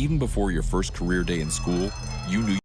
Even before your first career day in school, you knew.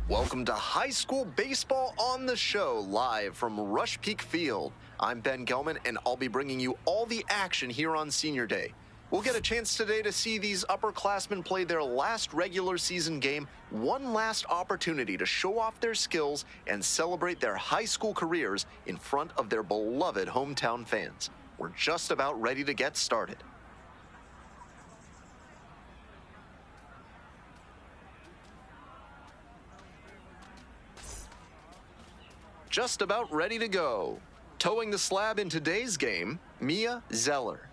Welcome to High School Baseball on the Show, live from Rush Peak Field. I'm Ben Gelman, and I'll be bringing you all the action here on Senior Day. We'll get a chance today to see these upperclassmen play their last regular season game, one last opportunity to show off their skills and celebrate their high school careers in front of their beloved hometown fans. We're just about ready to get started. Just about ready to go. Towing the slab in today's game, Mia Zeller.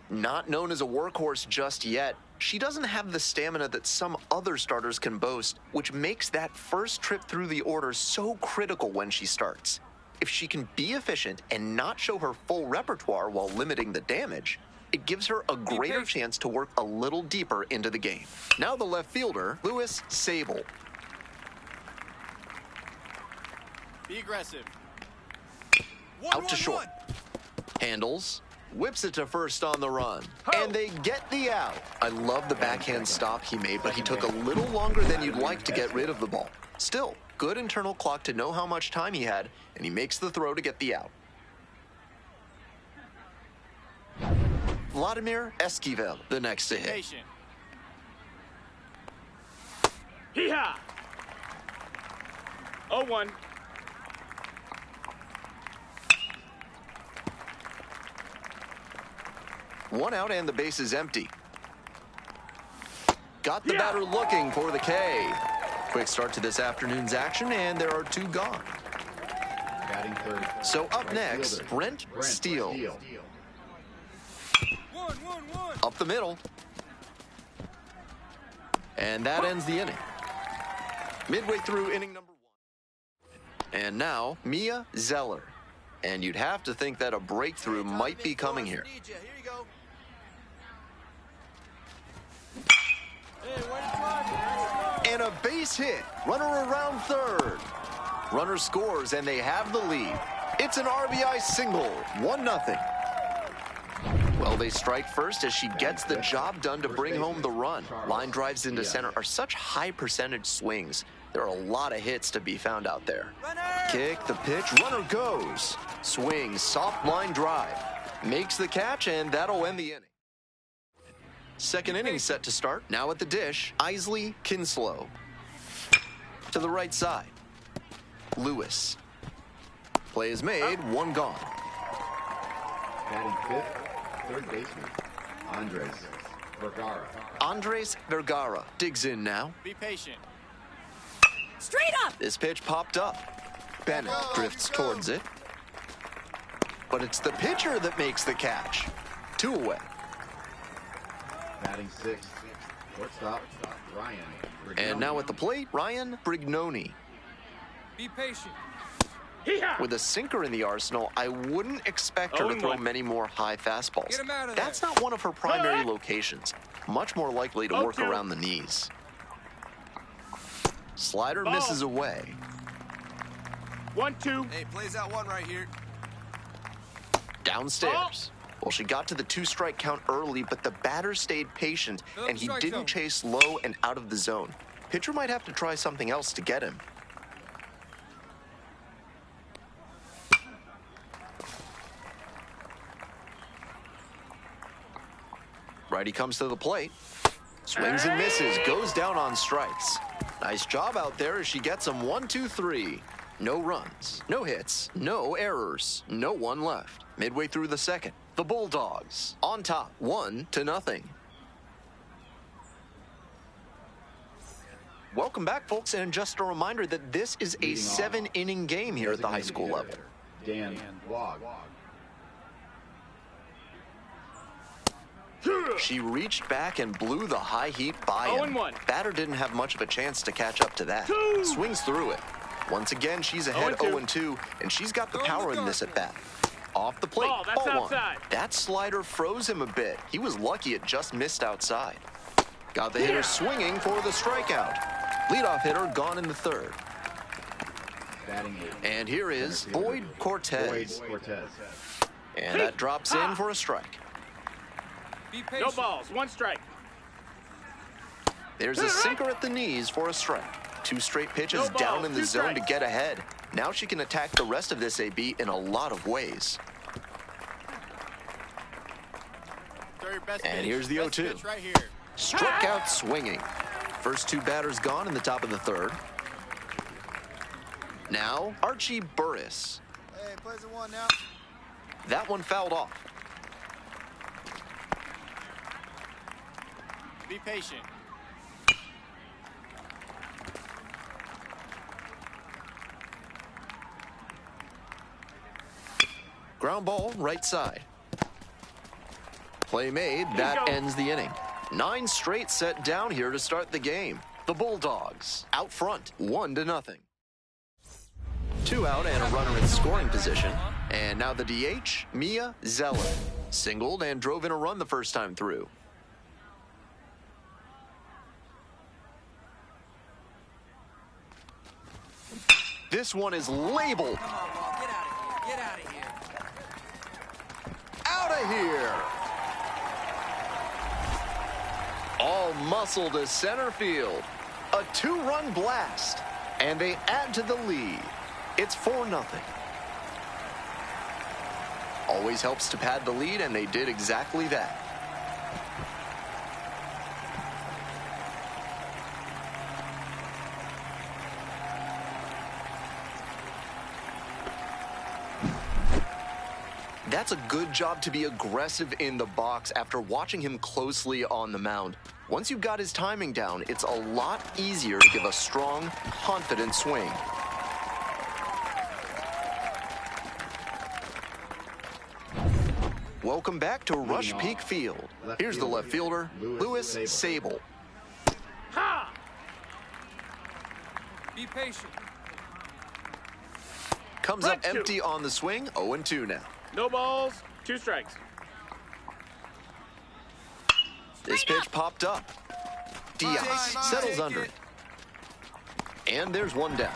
Not known as a workhorse just yet, she doesn't have the stamina that some other starters can boast, which makes that first trip through the order so critical when she starts. If she can be efficient and not show her full repertoire while limiting the damage, it gives her a greater chance to work a little deeper into the game. Now the left fielder, Lewis Sable. Be aggressive. Out to short. Handles. Whips it to first on the run. And they get the out. I love the backhand stop he made, but he took a little longer than you'd like to get rid of the ball. Still, good internal clock to know how much time he had, and he makes the throw to get the out. Vladimir Esquivel, the next to hit. Patient. Hee-haw! 0-1. One out and the base is empty. Got the batter looking for the K. Quick start to this afternoon's action, and there are two gone. Batting third. So up next, Brent Steele. 1-1-1. Up the middle. And that ends the inning. Midway through inning number 1. And now, Mia Zeller. And you'd have to think that a breakthrough might be coming here. Here you go. Hey, way to drive. And a base hit. Runner around third. Runner scores, and they have the lead. It's an RBI single. 1-0. Well, they strike first as she gets the job done to bring home the run. Line drives into center are such high percentage swings. There are a lot of hits to be found out there. Kick, the pitch, runner goes. Swing, soft line drive. Makes the catch, and that'll end the inning. Second inning set to start. Now at the dish, Isley Kinslow. To the right side. Lewis. Play is made, one gone. Batting fifth, third baseman, Andres Vergara. Andres Vergara digs in now. Be patient. Straight up! This pitch popped up. Bennett drifts towards it. But it's the pitcher that makes the catch. 2 away. Batting sixth, shortstop, Ryan Brignoni. And now at the plate, Ryan Brignoni. Be patient. Hee-haw! With a sinker in the arsenal, I wouldn't expect her to throw 0-1. many more high fastballs. Get him out of there. That's not one of her primary locations. Much more likely to work 0-2. around the knees. Slider Ball. misses away. 1-2. Hey, plays out one right here. Downstairs. Well, she got to the 2-strike count early, but the batter stayed patient, and he strike didn't zone. chase low and out of the zone. Pitcher might have to try something else to get him. Righty comes to the plate. Swings and misses, goes down on strikes. Nice job out there as she gets him 1, 2, 3. No runs, no hits, no errors, no one left. Midway through the second, the Bulldogs on top, 1-0. Welcome back, folks, and just a reminder that this is a 7-inning game here at the high school level. Dan Wog. She reached back and blew the high heat by him. 0-1. Batter didn't have much of a chance to catch up to that. Swings through it. Once again, she's ahead 0-2, and she's got the power in this at bat. Off the plate, Ball, that's ball 1. outside. That slider froze him a bit. He was lucky it just missed outside. Got the hitter swinging for the strikeout. Leadoff hitter gone in the third. Batting eighth, And here is Boyd Cortez. Cortez. And that drops in for a strike. Be No patient. balls, 1 strike. There's a sinker at the knees for a strike. 2 straight pitches No ball, down in the 2 zone to strikes. get ahead. Now she can attack the rest of this AB in a lot of ways. Throw your best And pitch. here's the Best 0-2. pitch right here. Struck out swinging. First 2 batters gone in the top of the third. Now, Archie Burris. Hey, plays at 1 now. That one fouled off. Be patient. Ground ball, right side. Play made, that ends the inning. 9 straight set down here to start the game. The Bulldogs out front, 1-0. 2 out and a runner in scoring position. And now the DH, Mia Zeller. Singled and drove in a run the first time through. This one is labeled. Come on, ball. Get out of here. Get out of here. Out of here. All muscle to center field. A 2-run blast. And they add to the lead. It's 4-0. Always helps to pad the lead, and they did exactly that. That's a good job to be aggressive in the box after watching him closely on the mound. Once you've got his timing down, it's a lot easier to give a strong, confident swing. Welcome back to Rush Peak Field. Here's the left fielder, Louis Sable. Ha! Be patient. Comes up Strike two. empty on the swing, 0-2 now. No balls, 2 strikes. This pitch popped up. Diaz Fine, settles take under it. it. And there's one down.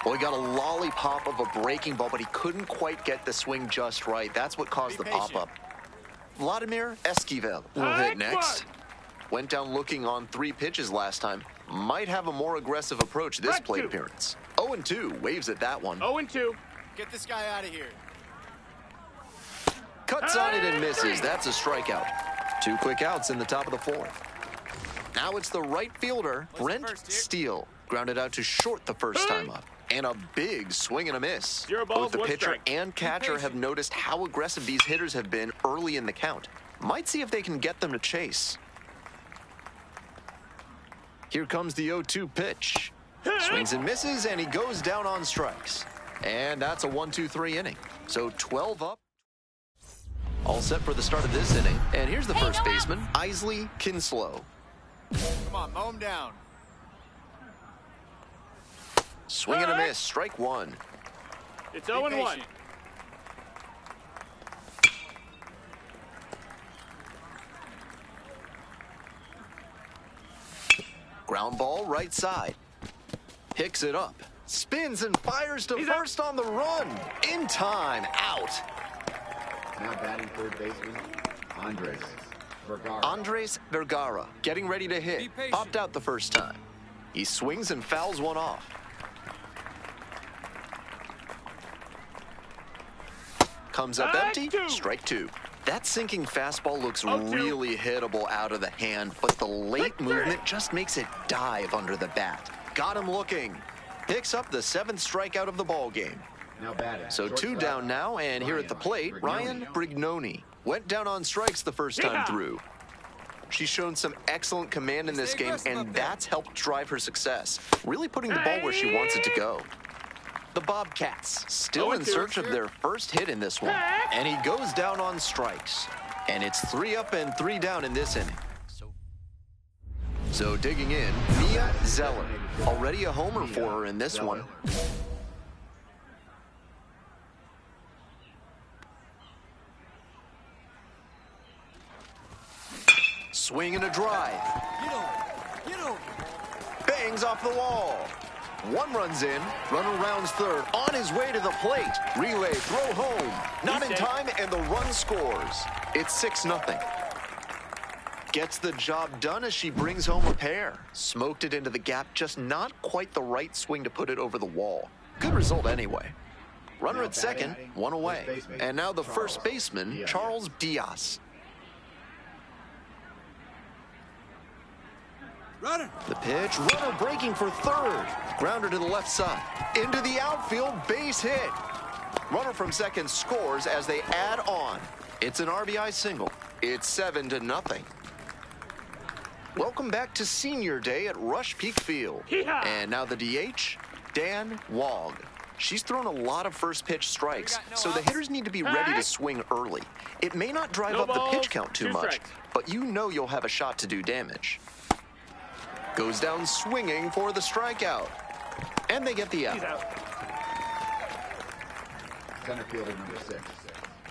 Well, he got a lollipop of a breaking ball, but he couldn't quite get the swing just right. That's what caused Be the patient. pop-up. Vladimir Esquivel will hit next. Went down looking on 3 pitches last time. Might have a more aggressive approach this Strike plate two. appearance. 0-2, waves at that one. 0-2. Get this guy out of here. Cuts on it and misses. That's a strikeout. 2 quick outs in the top of the 4th. Now it's the right fielder, What's the Brent first here? Steele. Grounded out to short the first time up. And a big swing and a miss. 0 balls, Both the 1 pitcher strike. and catcher have noticed how aggressive these hitters have been early in the count. Might see if they can get them to chase. Here comes the 0-2 pitch. Swings and misses, and he goes down on strikes. And that's a 1-2-3 inning. So 12 up. All set for the start of this inning. And here's the first baseman, Isley Kinslow. Come on, mow him down. Swing and a miss, strike 1. It's Be 0-1. patient. Ground ball right side. Picks it up. Spins and fires to He's out. first on the run. In time, out. Now batting third baseman, Andres Vergara. Andres Vergara getting ready to Be hit. patient. Popped out the first time. He swings and fouls one off. Comes up Strike empty. two. Strike 2. That sinking fastball looks 0-2. really hittable out of the hand, but the late Strike three. movement just makes it dive under the bat. Got him looking. Picks up the 7th strikeout of the ball game. Now batting. So 2 shortstop, down now, and here at the plate, Ryan Brignoni. Went down on strikes the first time Yeah. through. She's shown some excellent command in this Stay game, aggressive up and there. that's helped drive her success. Really putting the ball where she wants it to go. The Bobcats still in 0-2. search of their first hit in this one. And he goes down on strikes. And it's 3 up and 3 down in this inning. So digging in, Mia Zeller. Already a homer for her in this one. Swing and a drive. Get over. Get over. Bangs off the wall. 1 runs in. Runner rounds third. On his way to the plate. Relay, throw home. Not in safe. time, and the run scores. It's 6-0. Gets the job done as she brings home a pair. Smoked it into the gap, just not quite the right swing to put it over the wall. Good result anyway. Runner Now at second, batting, 1 away. first baseman, And now the Charles first baseman, Diaz. Charles Diaz. Runner. The pitch, runner breaking for third. Grounder to the left side. Into the outfield, base hit. Runner from second scores as they add on. It's an RBI single. It's 7-0. Welcome back to Senior Day at Rush Peak Field. Hee-haw! And now the DH, Dan Wog. She's thrown a lot of first pitch strikes, We got no so the outs. hitters need to be ready to swing early. It may not drive No up the balls, pitch count too 2 much, strikes. but you know you'll have a shot to do damage. Goes down swinging for the strikeout. And they get the He's out. out. Center fielder number 6,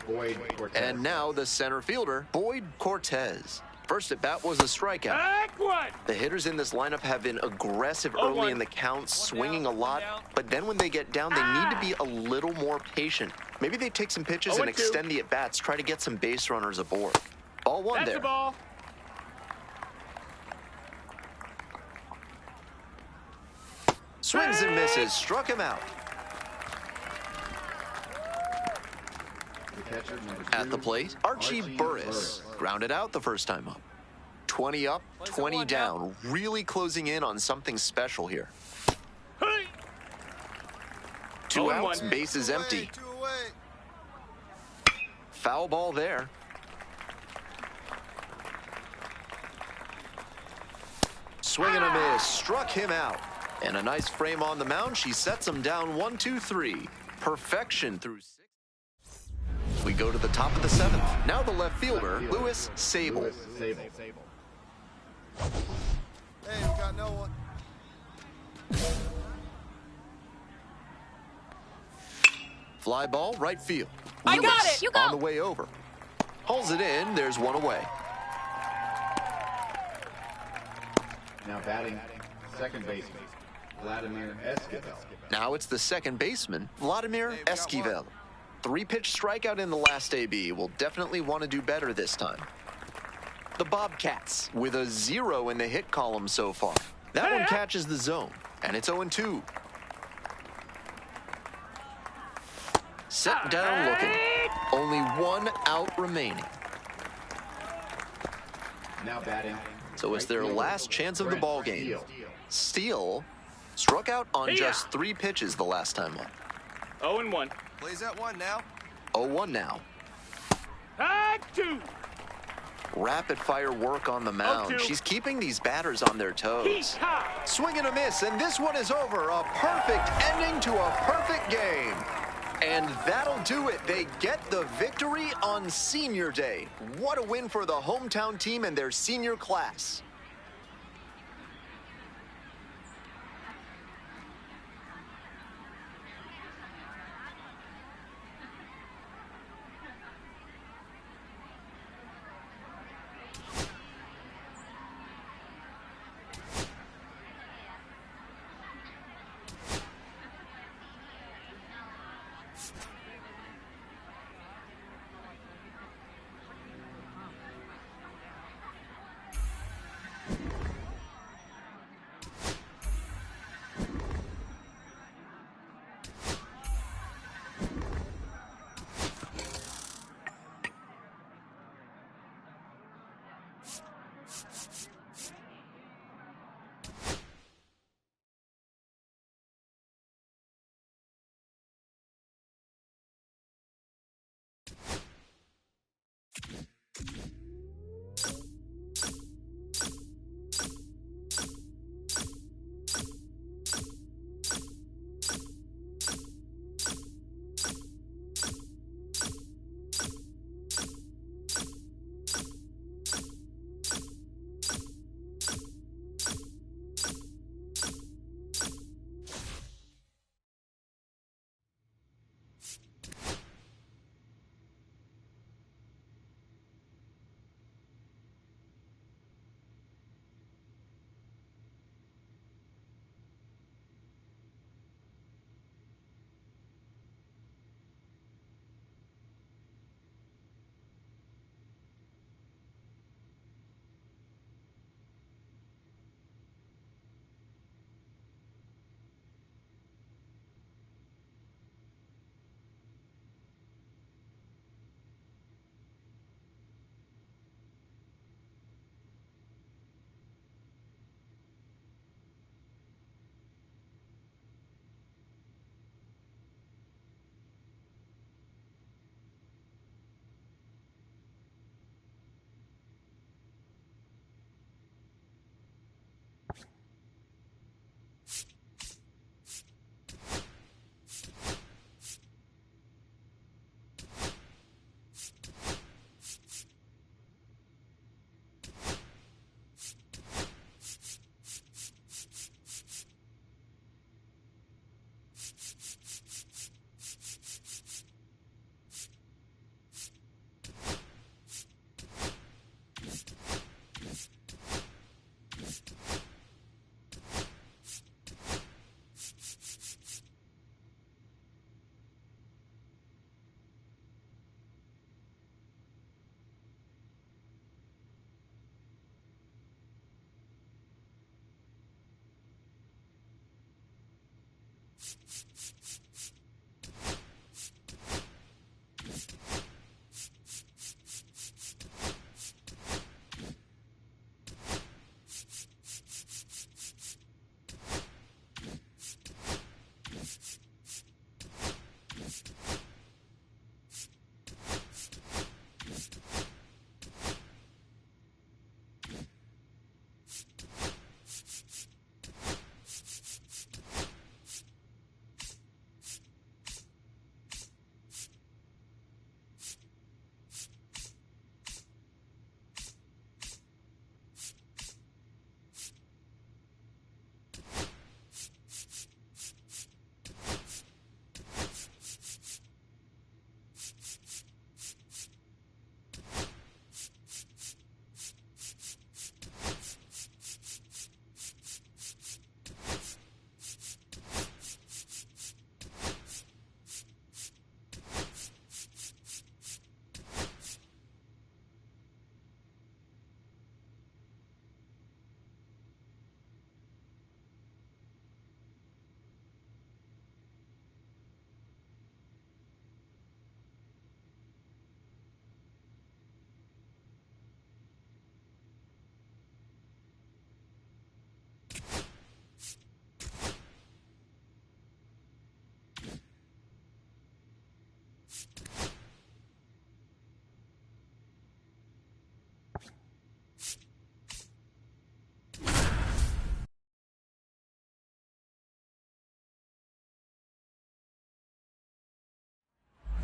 Boyd Cortez. And now the center fielder, Boyd Cortez. First at bat was a strikeout. Back 1. The hitters in this lineup have been aggressive early in the count, swinging a lot, but then when they get down, they need to be a little more patient. Maybe they take some pitches and 0-2. extend the at-bats, try to get some base runners aboard. Ball 1 That's there. the ball. Swings and misses, struck him out. The catcher, number 2. At the plate, Archie Burris grounded out the first time up. 20 up, 20 down, really closing in on something special here. Hey! 2 0-1. outs, bases empty. Foul ball there. Swing and a miss, struck him out. And a nice frame on the mound. She sets him down 1-2-3. Perfection through 6. We go to the top of the 7th. Now the left fielder, Louis Sable. Hey, we got no one. Fly ball, right field. I got Lewis it. You go. on the way over. Hauls it in. There's one away. Now batting, second baseman, Vladimir Esquivel. Now it's the second baseman, Vladimir Esquivel. 3-pitch strikeout in the last AB. Will definitely want to do better this time. The Bobcats with a 0 in the hit column so far. That one catches the zone, and it's 0-2. Set down looking. Only 1 out remaining. Now batting. So it's their right fielder, last chance of the ball game. Steele. Steele struck out on just 3 pitches the last time up. 0-1. Plays that one now. 0-1 now. 2. Rapid fire work on the mound. 0-2. She's keeping these batters on their toes. Ha! Swing and a miss, and this one is over. A perfect ending to a perfect game. And that'll do it. They get the victory on Senior Day. What a win for the hometown team and their senior class.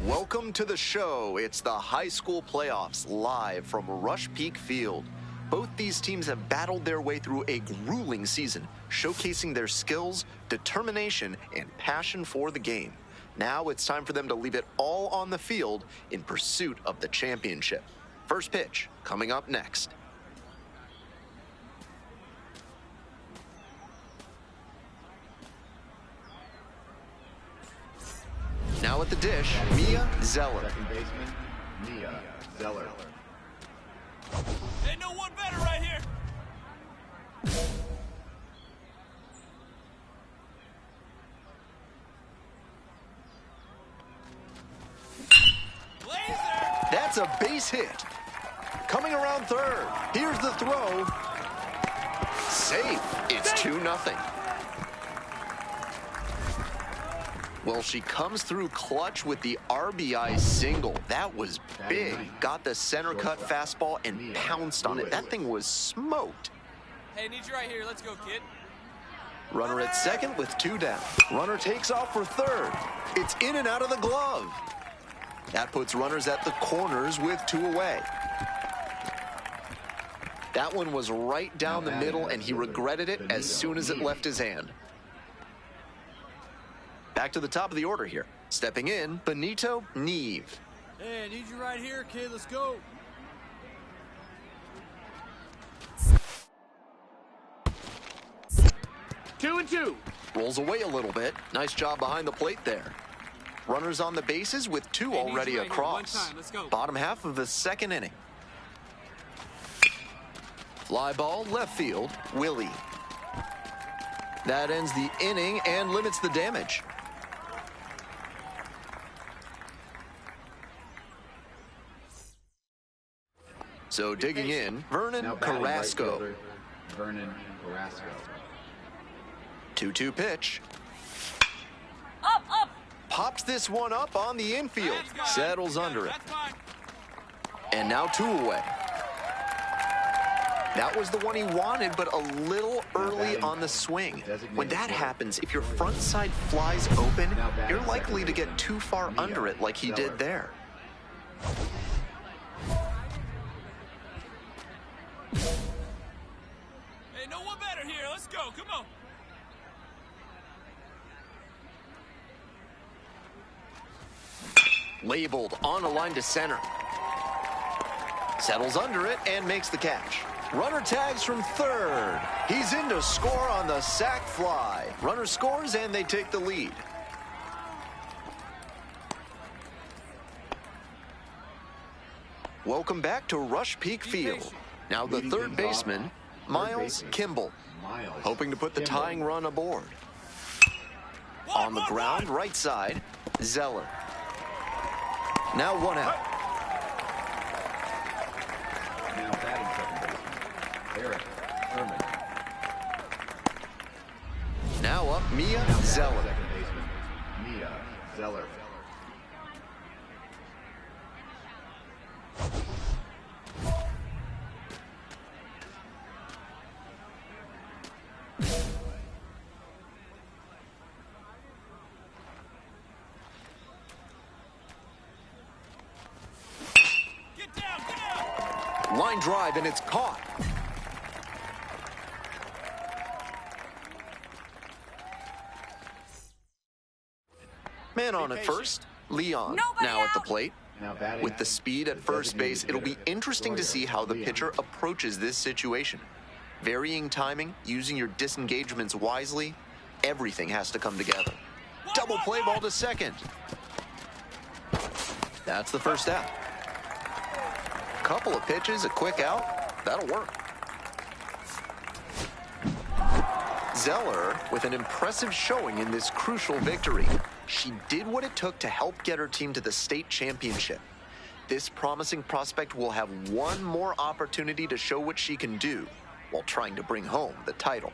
Welcome to the show. It's the high school playoffs live from Rush Peak Field. Both these teams have battled their way through a grueling season, showcasing their skills, determination, and passion for the game. Now it's time for them to leave it all on the field in pursuit of the championship. First pitch coming up next. Now at the dish, Mia Zeller. Second baseman, Mia Zeller. Ain't no one better right here. Laser! That's a base hit. Coming around third. Here's the throw. Safe. It's 2-0. Well, she comes through clutch with the RBI single. That was big. Got the center cut fastball and pounced on it. That thing was smoked. Hey, need you right here. Let's go, kid. Runner at second with 2 down. Runner takes off for third. It's in and out of the glove. That puts runners at the corners with 2 away. That one was right down the middle, and he regretted it as soon as it left his hand. Back to the top of the order here. Stepping in, Benito Neve. Hey, I need you right here, kid. Let's go. Two and two. Rolls away a little bit. Nice job behind the plate there. Runners on the bases with 2 already right here. across. One time. Let's go. Bottom half of the second inning. Fly ball left field, Willie. That ends the inning and limits the damage. So digging in, Vernon Now batting right Carrasco. fielder, Vernon Carrasco. 2-2 pitch. Up, up. Pops this one up on the infield. That's fine. Settles under it. That's fine. And now 2 away. That was the one he wanted, but a little early on the swing. When that happens, if your front side flies open, you're likely to get too far under it like he did there. Hey, no one better here. Let's go. Come on. Labeled on a line to center. Settles under it and makes the catch. Runner tags from third. He's in to score on the sac fly. Runner scores and they take the lead. Welcome back to Rush Peak Field. Now the third baseman, Miles Kimball, hoping to put the tying run aboard. On the ground, right side, Zeller. Now 1 out. Now batting second baseman, Eric Herman. Now up, Mia Now Zeller. second baseman, Mia Zeller. Get down! Line drive, and it's caught. Man on at first, Leon Nobody now at the out. plate. Now batting With the speed at first base, it'll be interesting to see how the pitcher approaches this situation. Varying timing, using your disengagements wisely, everything has to come together. Double play ball to second. That's the first out. Couple of pitches, a quick out, that'll work. Zeller with an impressive showing in this crucial victory. She did what it took to help get her team to the state championship. This promising prospect will have one more opportunity to show what she can do while trying to bring home the title.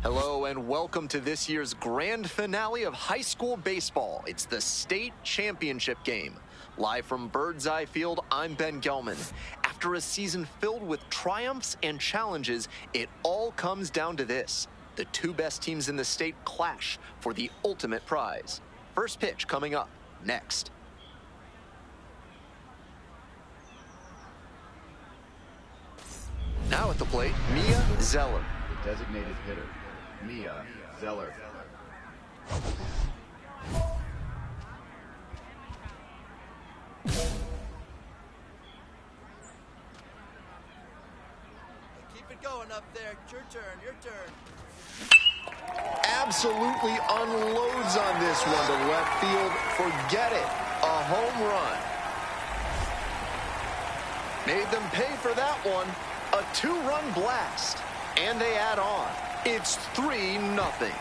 Hello and welcome to this year's grand finale of high school baseball. It's the state championship game. Live from Bird's Eye Field, I'm Ben Gelman. After a season filled with triumphs and challenges, it all comes down to this. The two best teams in the state clash for the ultimate prize. First pitch coming up next. Now at the plate, Mia Zeller. The designated hitter, Mia Zeller. Keep it going up there. Your turn, your turn. Absolutely unloads on this one to left field. Forget it. A home run. Made them pay for that one. A 2-run blast. And they add on. It's 3-0.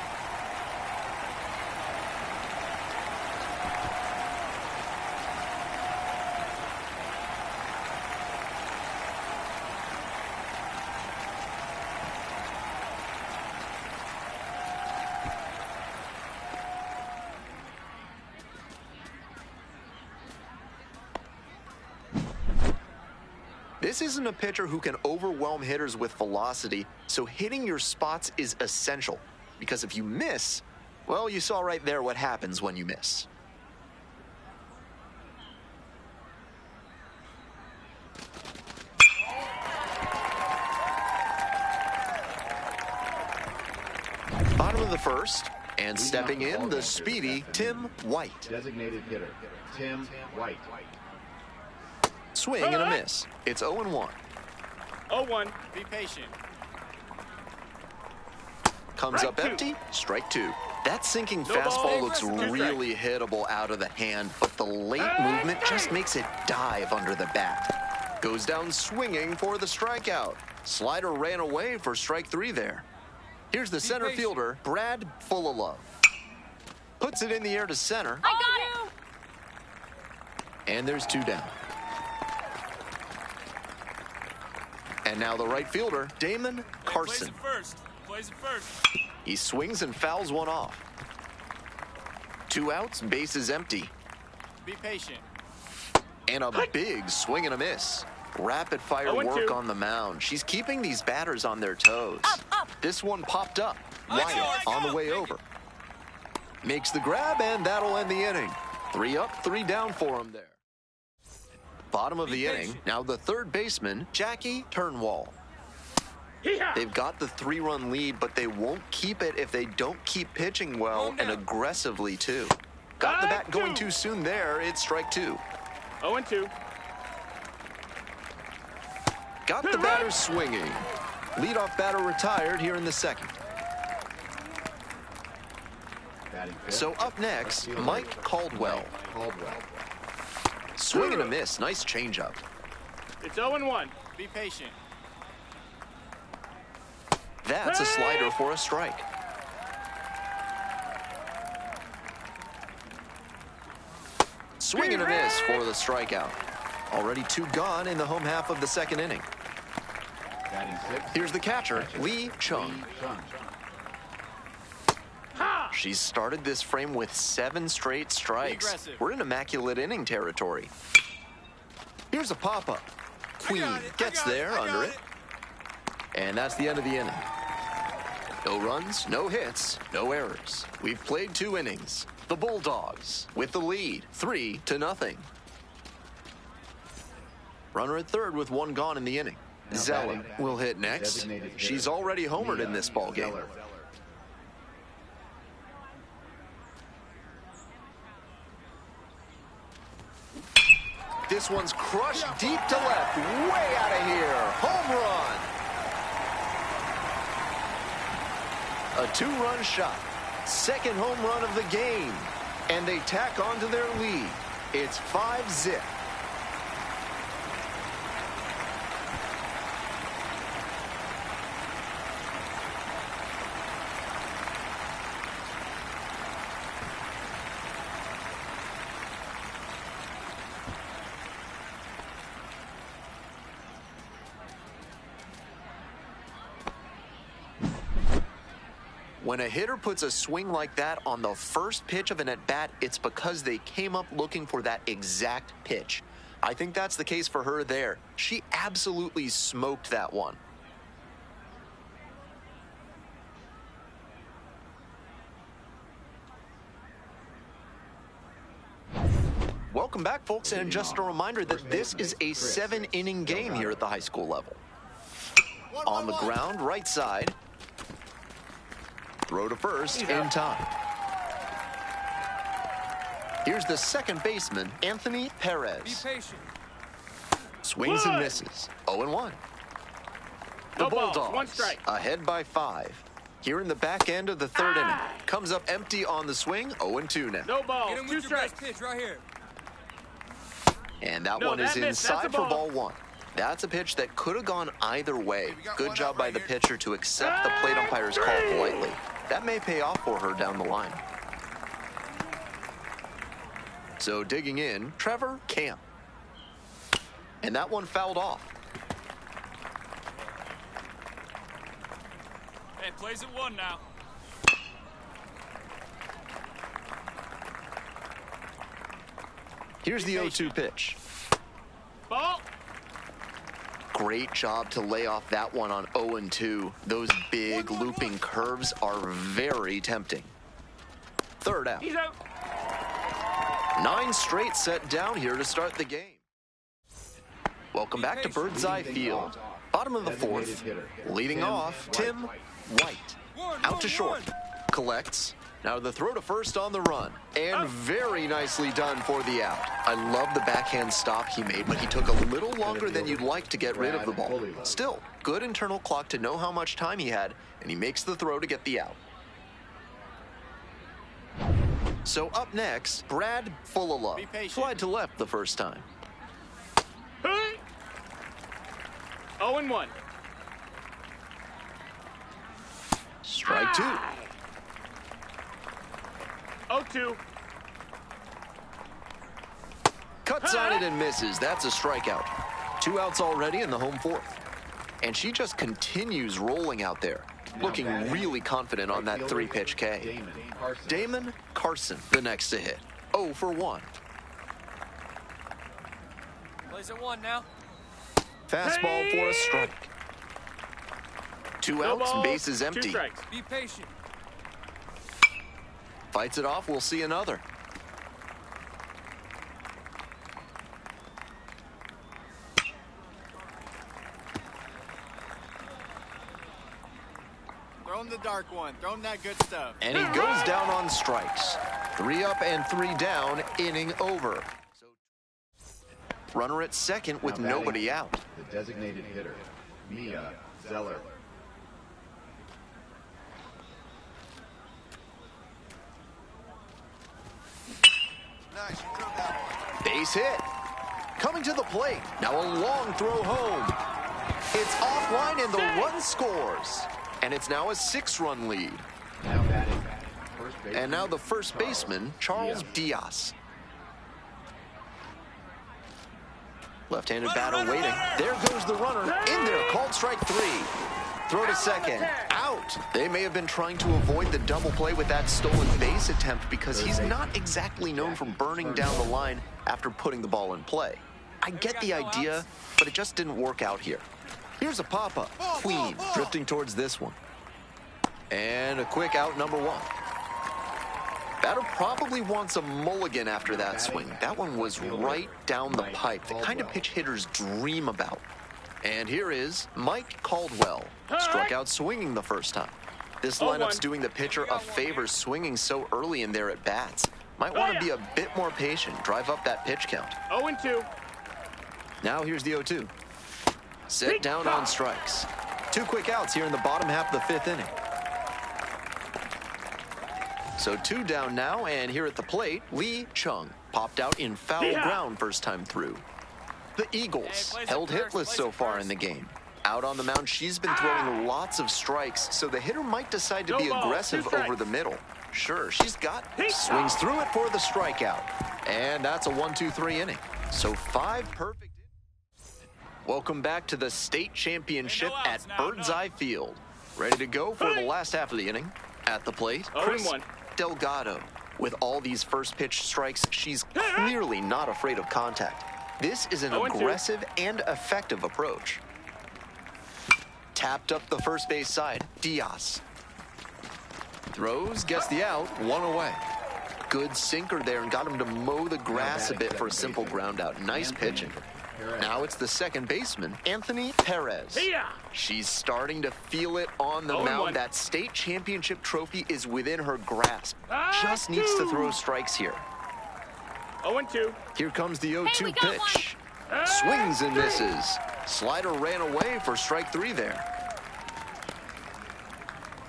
This isn't a pitcher who can overwhelm hitters with velocity, so hitting your spots is essential. Because if you miss, well, you saw right there what happens when you miss. the first. And stepping in, the speedy Tim White. Designated hitter, Tim White. Swing and a miss. It's 0-1. 0-1. Be patient. Comes up empty, strike two. That sinking fastball looks really hittable out of the hand, but the late movement just makes it dive under the bat. Goes down swinging for the strikeout. Slider ran away for strike three there. Here's the center fielder, Brad Fullalove. Puts it in the air to center. I got it. And there's two down. And now the right fielder, Damon Carson. Plays it first. He swings and fouls one off. 2 outs, bases empty. Be patient. And a big swing and a miss. Rapid fire work on the mound. She's keeping these batters on their toes. Up. This one popped up. Wyatt on the way over. Makes the grab, and that'll end the inning. 3 up, 3 down for him there. Bottom of the inning, now the third baseman, Jackie Turnwall. They've got the 3-run lead, but they won't keep it if they don't keep pitching well and aggressively, too. Got the bat going too soon there. It's strike two. 0-2. Got the batter swinging. Leadoff batter retired here in the second. So up next, Mike Caldwell. Swing and a miss. Nice changeup. It's 0-1. Be patient. That's a slider for a strike. Swing and a miss for the strikeout. Already 2 gone in the home half of the second inning. Here's the catcher, Lee Chung. She's started this frame with 7 straight strikes. We're in immaculate inning territory. Here's a pop-up. Queen gets there under it. And that's the end of the inning. No runs, no hits, no errors. We've played 2 innings. The Bulldogs with the lead, 3-0. Runner at third with 1 gone in the inning. Zeller will hit next. She's already homered in this ballgame. This one's crushed deep to left, way out of here. Home run. A 2-run shot. Second home run of the game. And they tack on to their lead. It's 5-0. When a hitter puts a swing like that on the first pitch of an at-bat, it's because they came up looking for that exact pitch. I think that's the case for her there. She absolutely smoked that one. Welcome back, folks, and just a reminder that this is a 7-inning game here at the high school level. On the ground, right side. Throw to first in time. Here's the second baseman, Anthony Perez. Be patient. Swings and misses. 0-1. The Bulldogs 1 strike. ahead by 5. Here in the back end of the third inning. Comes up empty on the swing. 0-2 now. No balls. Get him 2 with your strikes. best pitch right here. And that No, one is that missed. That's inside a for ball. ball 1. That's a pitch that could have gone either way. we got Good one job out by right the here. pitcher to accept the plate umpire's call politely. That may pay off for her down the line. So digging in, Trevor Camp. And that one fouled off. Hey, plays at 1 now. Here's the 0-2 pitch. Ball. Great job to lay off that one on 0-2. Those big looping curves are very tempting. Third out. He's out. 9 straight set down here to start the game. Welcome back to Birdseye Field. Bottom of the 4th. Leading off, Tim White. Out to short. collects. Now the throw to first on the run. And very nicely done for the out. I love the backhand stop he made, but he took a little longer than you'd like to get rid of the ball. Still, good internal clock to know how much time he had, and he makes the throw to get the out. So up next, Brad full of love. Slide to left the first time. 0-1. Strike two. 0-2. Cuts on it and misses. That's a strikeout. 2 outs already in the home fourth. And she just continues rolling out there, looking really confident on that 3-pitch K. Damon Carson, the next to hit. 0 for 1. Plays at 1 now. Fastball for a strike. 2 outs, balls, bases 2 empty. strikes. Be patient. Fights it off, we'll see another. Throw him the dark one. Throw him that good stuff. And he goes down on strikes. 3 up and 3 down, inning over. Runner at second with Now batting, nobody out. The designated hitter, Mia Zeller. Nice, you threw that one. Base hit. Coming to the plate. Now a long throw home. It's offline and the run scores. And it's now a 6-run lead. Now batting, first baseman, And now the first baseman, Charles Diaz. Left-handed batter waiting. There goes the runner. In there, called strike 3. Throw to second. Out. They may have been trying to avoid the double play with that stolen base attempt because he's not exactly known for burning down the line after putting the ball in play. I get the idea, but it just didn't work out here. Here's a pop-up. Clean, drifting towards this one. And a quick out, number 1. Batter probably wants a mulligan after that swing. That one was right down the pipe, the kind of pitch hitters dream about. And here is Mike Caldwell. Struck out swinging the first time. This lineup's doing the pitcher a favor swinging so early in there at bats. Might want to be a bit more patient, drive up that pitch count. 0-2. Now here's the 0-2. Set down on strikes. 2 quick outs here in the bottom half of the 5th inning. So 2 down now, and here at the plate, Lee Chung popped out in foul ground first time through. The Eagles held hitless so far in the game. Out on the mound, she's been throwing lots of strikes, so the hitter might decide to be aggressive over the middle. Sure, she's got it. Swings through it for the strikeout. And that's a 1-2-3 inning. So 5 perfect. Welcome back to the state championship at Birdseye Field. Ready to go for the last half of the inning. At the plate, Chris Delgado. With all these first pitch strikes, she's clearly not afraid of contact. This is an aggressive and effective approach. Tapped up the first base side, Diaz. Throws, gets the out, 1 away. Good sinker there and got him to mow the grass a bit for a simple ground out. Nice pitching. Now it's the second baseman, Anthony Perez. She's starting to feel it on the mound. That state championship trophy is within her grasp. Just needs to throw strikes here. 0-2. Here comes the 0-2 pitch. Swings and misses. Slider ran away for strike 3 there.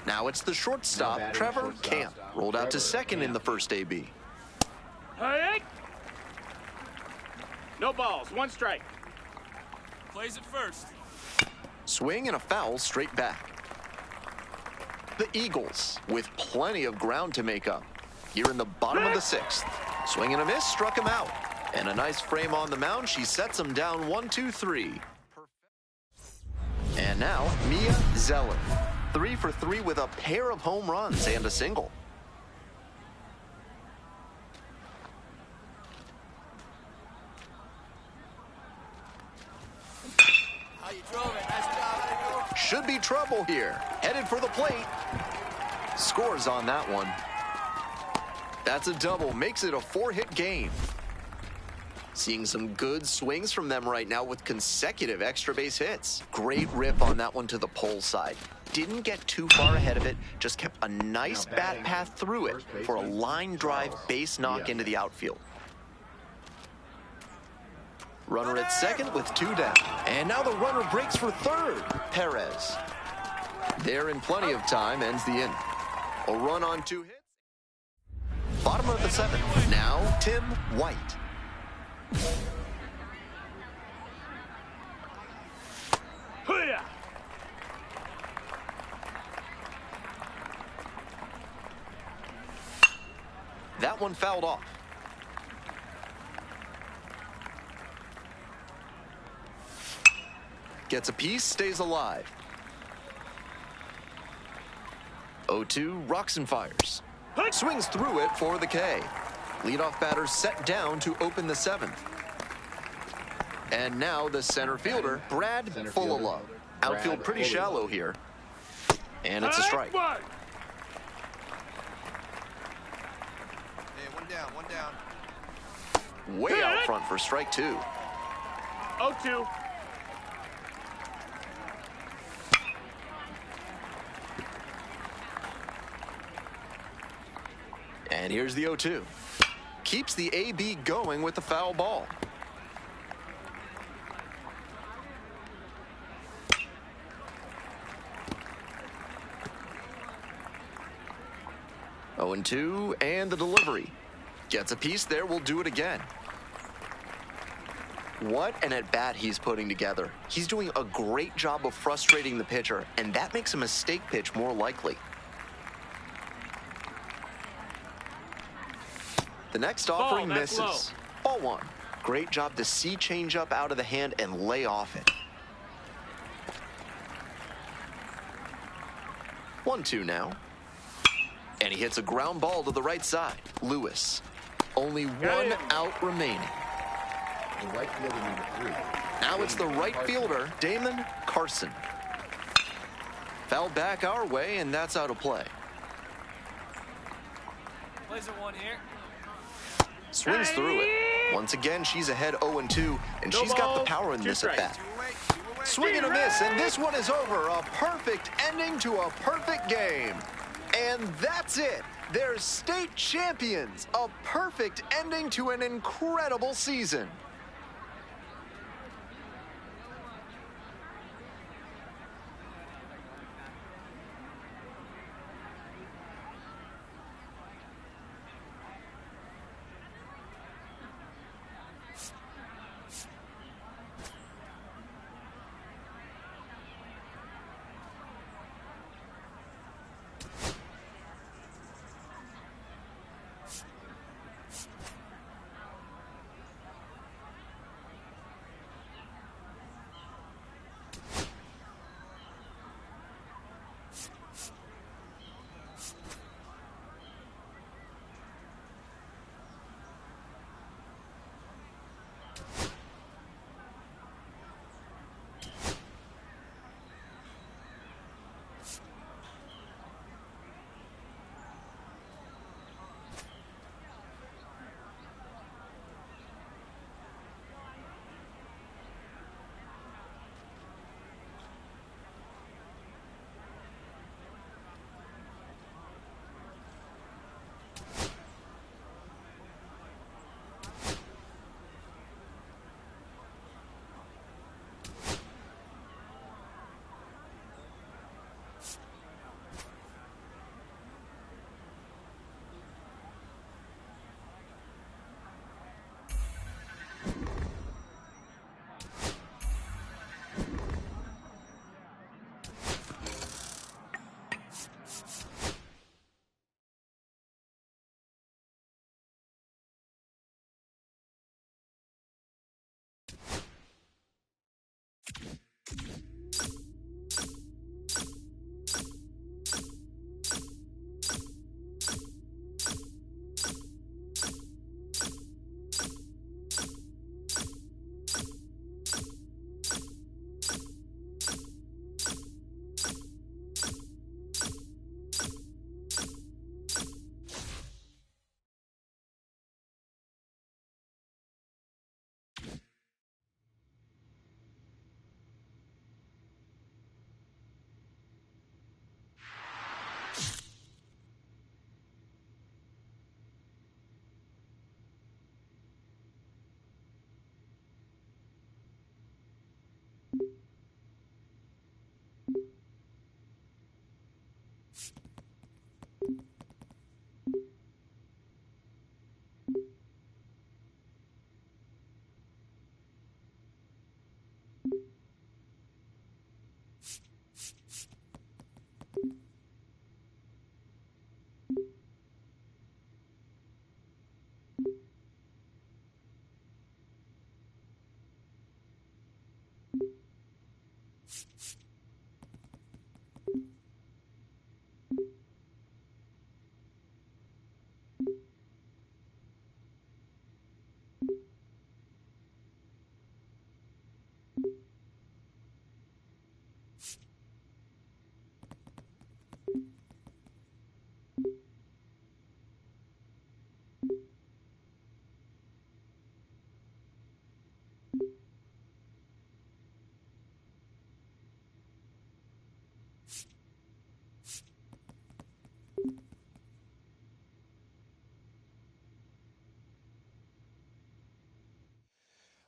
Now it's the shortstop, Trevor Camp. Rolled out to second in the first AB. No balls, 1 strike. Plays it first. Swing and a foul straight back. The Eagles with plenty of ground to make up. Here in the bottom of the 6th. Swing and a miss, struck him out. And a nice frame on the mound. She sets him down 1-2-3. And now Mia Zeller. 3 for 3 with a pair of home runs and a single. How you drove it. Nice job. Should be trouble here. Headed for the plate. Scores on that one. That's a double. Makes it a 4-hit game. Seeing some good swings from them right now with consecutive extra base hits. Great rip on that one to the pole side. didn't get too far ahead of it, just kept a nice bat path through it for a line drive base knock into the outfield. Runner at second with 2 down. And now the runner breaks for third, Perez. There in plenty of time, ends the inning. A run on 2 hits. Bottom of the 7th. Now, Tim White. That one fouled off. Gets a piece, stays alive. 0-2, rocks and fires. Swings through it for the K. Leadoff batter set down to open the 7th. And now the center fielder, Brad Full-of-Love. Outfield pretty shallow here. And it's a strike. Hey, one down, one down. Way out front for strike 2. 0-2. And here's the 0-2. Keeps the AB going with the foul ball. Oh, 0-2, and the delivery. Gets a piece there, will do it again. What an at-bat he's putting together. He's doing a great job of frustrating the pitcher, and that makes a mistake pitch more likely. The next offering misses. Ball 1. Great job to see changeup out of the hand and lay off it. 1-2 now. And he hits a ground ball to the right side. Lewis. Only 1 out remaining. The right fielder number 3. Now it's the right fielder, Damon Carson. Foul back our way, and that's out of play. Plays it 1 here. Swings through it. Once again, she's ahead 0-2, and she's got the power in this at bat. Swing and a miss, and this one is over. A perfect ending to a perfect game. And that's it. They're state champions. A perfect ending to an incredible season.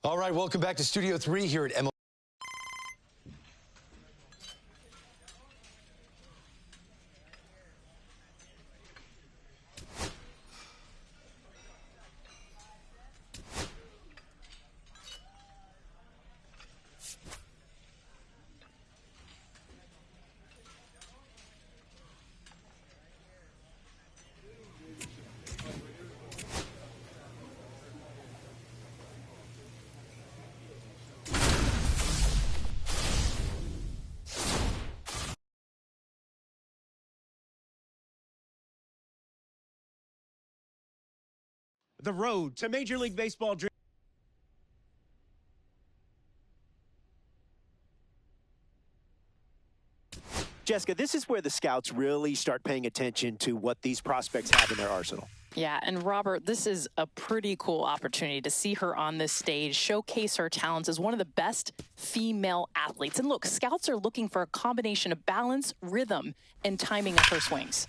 All right, welcome back to Studio 3 here at MLB. The road to Major League Baseball. Jessica, this is where the scouts really start paying attention to what these prospects have in their arsenal. Yeah, and Robert, this is a pretty cool opportunity to see her on this stage, showcase her talents as one of the best female athletes. And look, scouts are looking for a combination of balance, rhythm, and timing of her swings.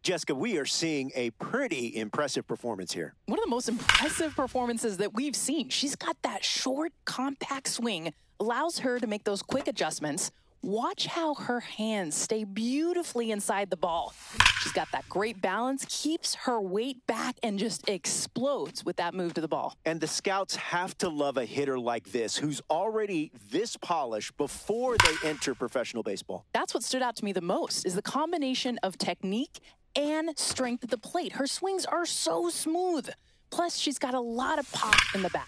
Jessica, we are seeing a pretty impressive performance here. One of the most impressive performances that we've seen. She's got that short, compact swing, allows her to make those quick adjustments. Watch how her hands stay beautifully inside the ball. She's got that great balance, keeps her weight back, and just explodes with that move to the ball. And the scouts have to love a hitter like this, who's already this polished before they enter professional baseball. That's what stood out to me the most, is the combination of technique and strength at the plate. Her swings are so smooth. Plus, she's got a lot of pop in the bat.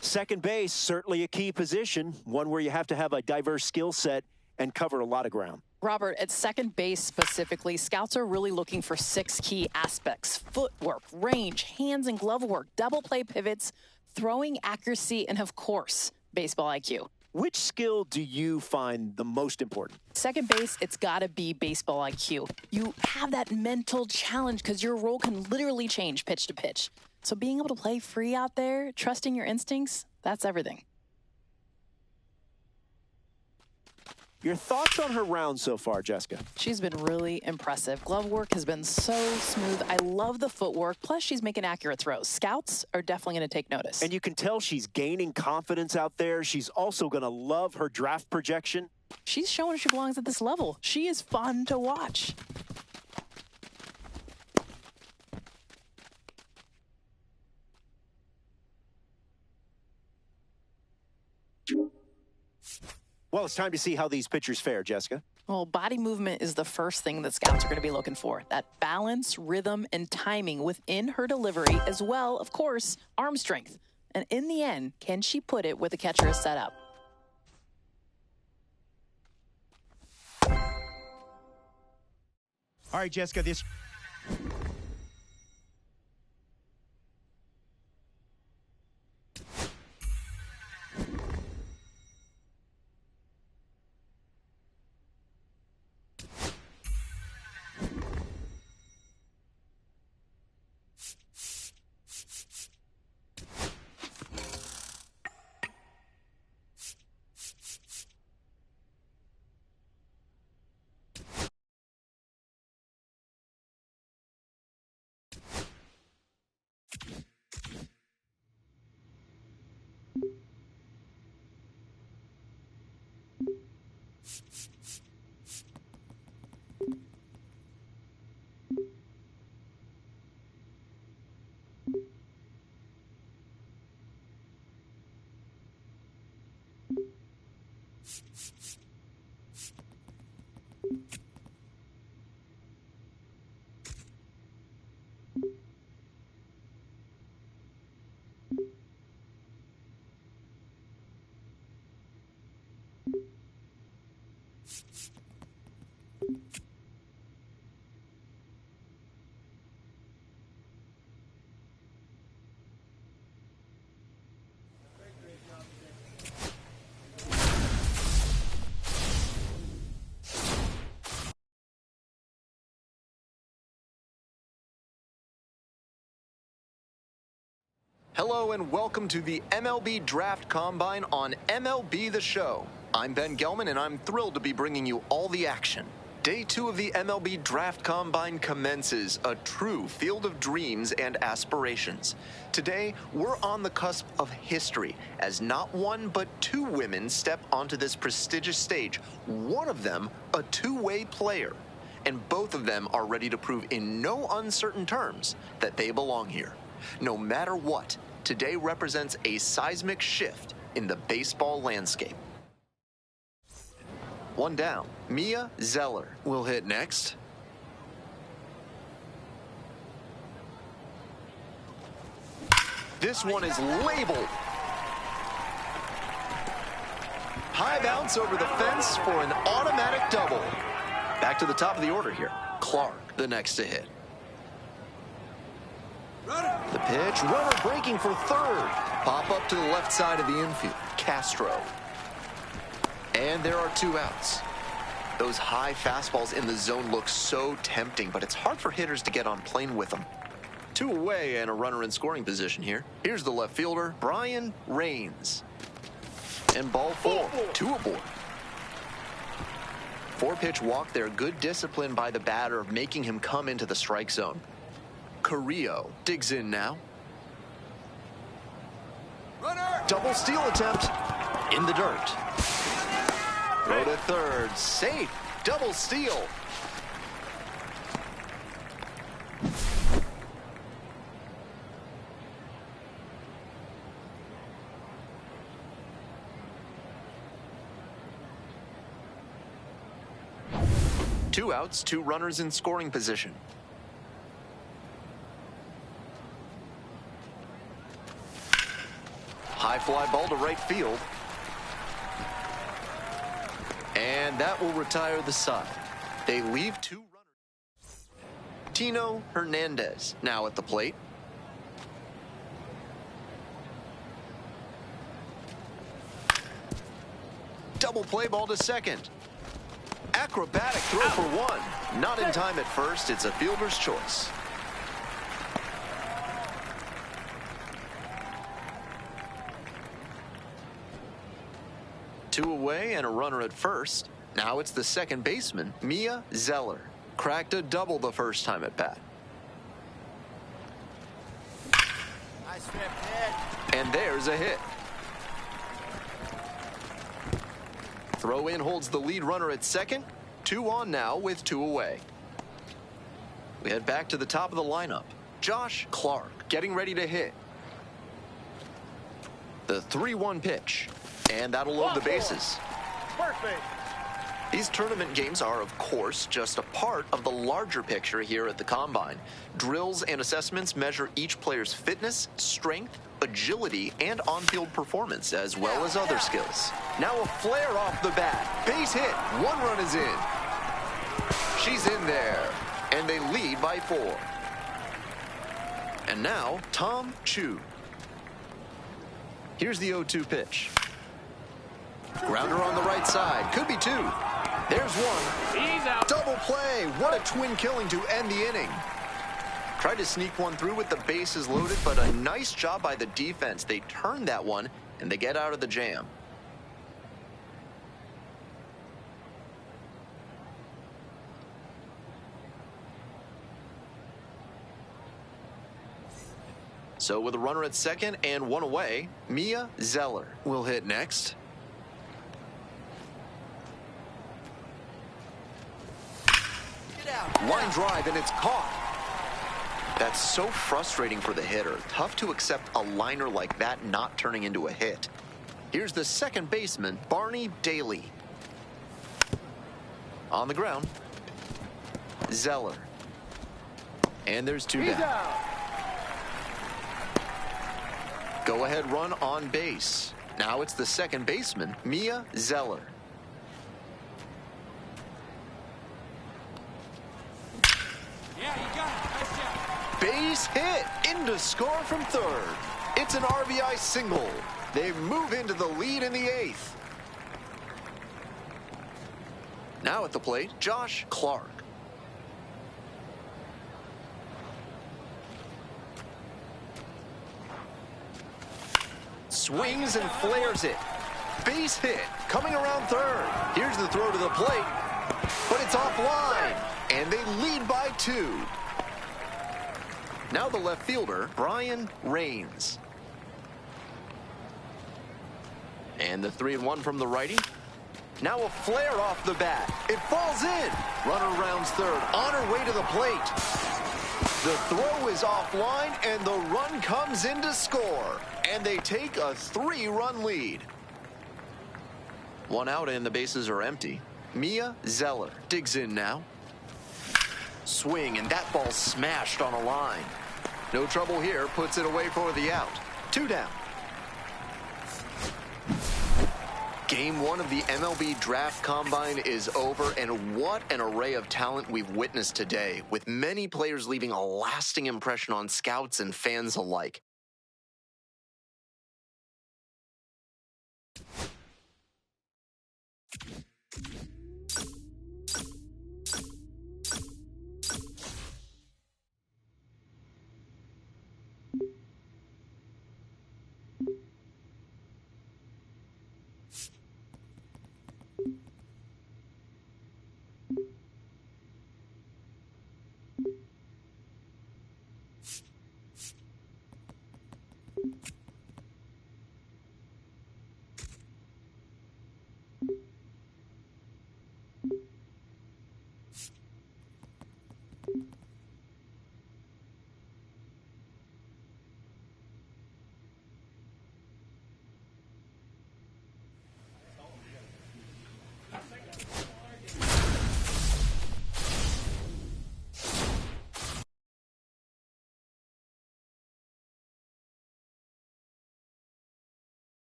Second base, certainly a key position, one where you have to have a diverse skill set and cover a lot of ground. Robert, at second base specifically, scouts are really looking for 6 key aspects: footwork, range, hands and glove work, double play pivots, throwing accuracy, and of course, baseball IQ. Which skill do you find the most important? Second base, it's got to be baseball IQ. You have that mental challenge because your role can literally change pitch to pitch. So being able to play free out there, trusting your instincts, that's everything. Your thoughts on her round so far, Jessica? She's been really impressive. Glove work has been so smooth. I love the footwork. Plus, she's making accurate throws. Scouts are definitely going to take notice. And you can tell she's gaining confidence out there. She's also going to love her draft projection. She's showing she belongs at this level. She is fun to watch. Well, it's time to see how these pitchers fare, Jessica. Well, body movement is the first thing that scouts are going to be looking for. That balance, rhythm, and timing within her delivery, as well, of course, arm strength. And in the end, can she put it where the catcher is set up? All right, Jessica, this... Hello and welcome to the MLB Draft Combine on MLB The Show. I'm Ben Gelman and I'm thrilled to be bringing you all the action. Day 2 of the MLB Draft Combine commences, a true field of dreams and aspirations. Today, we're on the cusp of history as not one but 2 women step onto this prestigious stage, one of them a two-way player. And both of them are ready to prove in no uncertain terms that they belong here. No matter what, today represents a seismic shift in the baseball landscape. One down. Mia Zeller will hit next. This one is labeled. High bounce over the fence for an automatic double. Back to the top of the order here. Clark, the next to hit. The pitch, runner breaking for third. Pop up to the left side of the infield. Castro. And there are 2 outs. Those high fastballs in the zone look so tempting, but it's hard for hitters to get on plane with them. 2 away and a runner in scoring position here. Here's the left fielder, Brian Raines. And ball 4, 2 aboard. 4-pitch walk there, good discipline by the batter, making him come into the strike zone. Carrillo digs in now. Runner! Double steal attempt in the dirt. Throw to third, safe, double steal. Two outs, 2 runners in scoring position. High fly ball to right field. And that will retire the side. They leave 2 runners. Tino Hernandez now at the plate. Double play ball to second. Acrobatic throw for 1. Not in time at first. It's a fielder's choice. Two away and a runner at first. Now it's the second baseman, Mia Zeller. Cracked a double the first time at bat. Nice rip hit. And there's a hit. Throw in holds the lead runner at second. 2 on now with 2 away. We head back to the top of the lineup. Josh Clark getting ready to hit. The 3-1 pitch. And that'll load the bases. Perfect. These tournament games are, of course, just a part of the larger picture here at the Combine. Drills and assessments measure each player's fitness, strength, agility, and on-field performance, as well as other skills. Now a flare off the bat. Base hit. 1 run is in. She's in there. And they lead by 4. And now, Tom Chu. Here's the 0-2 pitch. Grounder on the right side. Could be 2. There's 1. He's out. Double play. What a twin killing to end the inning. Tried to sneak one through with the bases loaded, but a nice job by the defense. They turn that one, and they get out of the jam. So with a runner at second and 1 away, Mia Zeller will hit next. Line drive, and it's caught. That's so frustrating for the hitter. Tough to accept a liner like that not turning into a hit. Here's the second baseman, Barney Daly. On the ground, Zeller. And there's 2 down. Go-ahead run on base. Now it's the second baseman, Mia Zeller. Yeah, you got it. Nice job. Base hit into score from third. It's an RBI single. They move into the lead in the 8th. Now at the plate, Josh Clark. swings and flares it. Base hit, coming around third. Here's the throw to the plate, but it's offline, and they lead by 2. Now the left fielder, Brian Raines. And the 3-1 from the righty. Now a flare off the bat. It falls in. Runner rounds third, on her way to the plate. The throw is offline, and the run comes in to score. And they take a 3-run lead. 1 out and the bases are empty. Mia Zeller digs in now. Swing, and that ball smashed on a line. No trouble here, puts it away for the out. 2 down. Game 1 of the MLB Draft Combine is over, and what an array of talent we've witnessed today, with many players leaving a lasting impression on scouts and fans alike.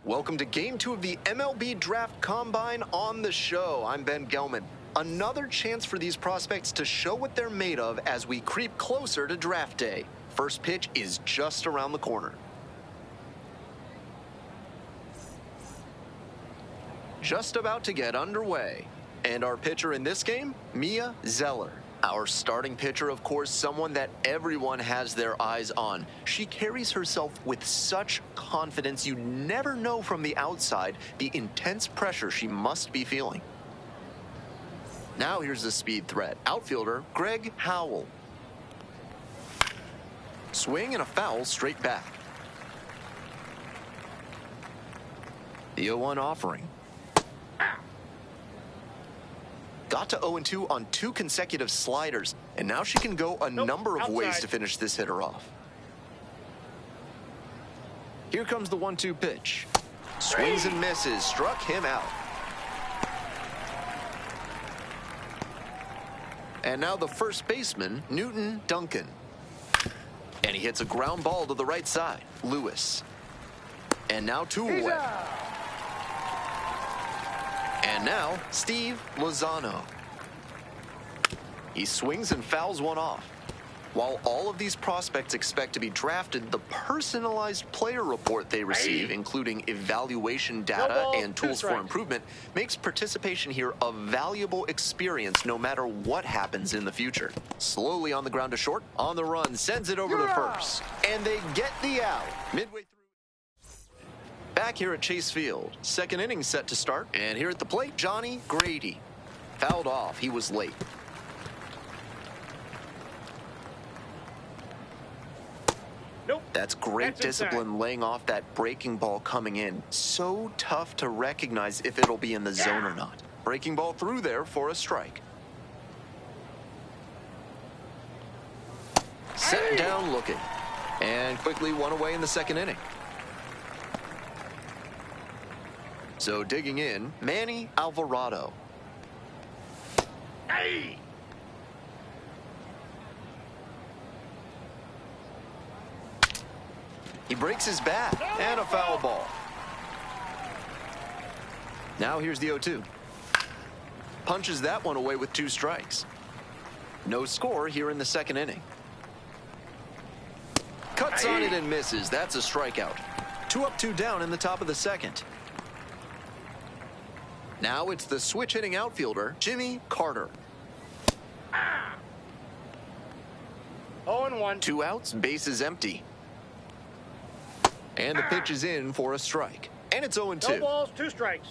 Welcome to Game 2 of the MLB Draft Combine on the show. I'm Ben Gelman. Another chance for these prospects to show what they're made of as we creep closer to draft day. First pitch is just around the corner. Just about to get underway. And our pitcher in this game, Mia Zeller. Our starting pitcher, of course, someone that everyone has their eyes on. She carries herself with such confidence you never know from the outside the intense pressure she must be feeling. Now here's the speed threat. Outfielder Greg Howell. Swing and a foul straight back. The 0-1 offering. Got to 0-2 on 2 consecutive sliders, and now she can go a number of ways to finish this hitter off. Here comes the 1-2 pitch. Swings and misses, struck him out. And now the first baseman, Newton Duncan. And he hits a ground ball to the right side, Lewis. And now 2 away. And now, Steve Lozano. He swings and fouls one off. While all of these prospects expect to be drafted, the personalized player report they receive, including evaluation data and tools for improvement, makes participation here a valuable experience no matter what happens in the future. Slowly on the ground to short, on the run, sends it over to first. And they get the out. Midway through. Back here at Chase Field, second inning set to start, and here at the plate, Johnny Grady. Fouled off, he was late. Nope. That's great discipline inside. laying off that breaking ball coming in. So tough to recognize if it'll be in the zone or not. Breaking ball through there for a strike. Set down looking. And quickly one away in the second inning. So digging in, Manny Alvarado. Hey! He breaks his bat, and a foul ball. Now here's the 0-2. Punches that one away with 2 strikes. No score here in the second inning. Cuts on it and misses. That's a strikeout. 2 up, 2 down in the top of the second. Now it's the switch-hitting outfielder, Jimmy Carter. 0-1. 2 outs, bases empty. And the pitch is in for a strike. And it's 0-2. No balls, 2 strikes.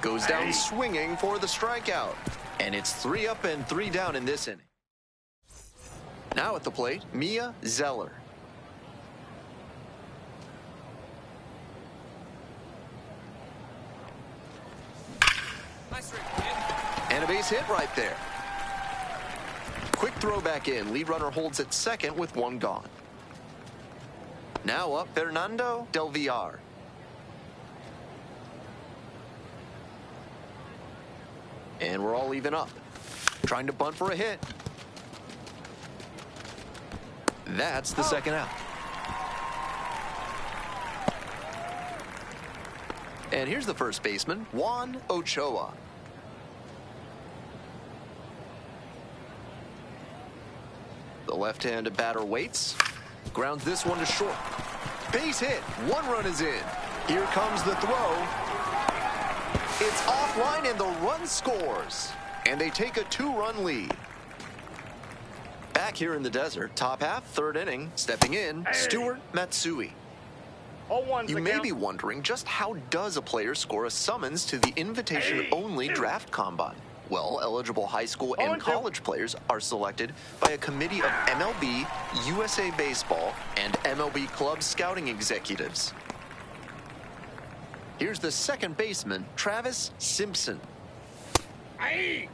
Goes down swinging for the strikeout. And it's 3 up and 3 down in this inning. Now at the plate, Mia Zeller. Nice ring, kid. And a base hit right there. Quick throw back in. Lead runner holds at second with 1 gone. Now up Fernando Del Villar. And we're all even up. Trying to bunt for a hit. That's the second out. And here's the first baseman, Juan Ochoa. The left-handed batter waits. Grounds this one to short. Base hit. 1 run is in. Here comes the throw. It's offline and the run scores. And they take a 2-run lead. Back here in the desert, top half, 3rd inning, stepping in, Stuart Matsui. 0-1's You the may count. be wondering, just how does a player score a summons to the invitation-only draft combine? Well, eligible high school and 0-2. college players are selected by a committee of MLB, USA Baseball, and MLB club scouting executives. Here's the second baseman, Travis Simpson. 0-1.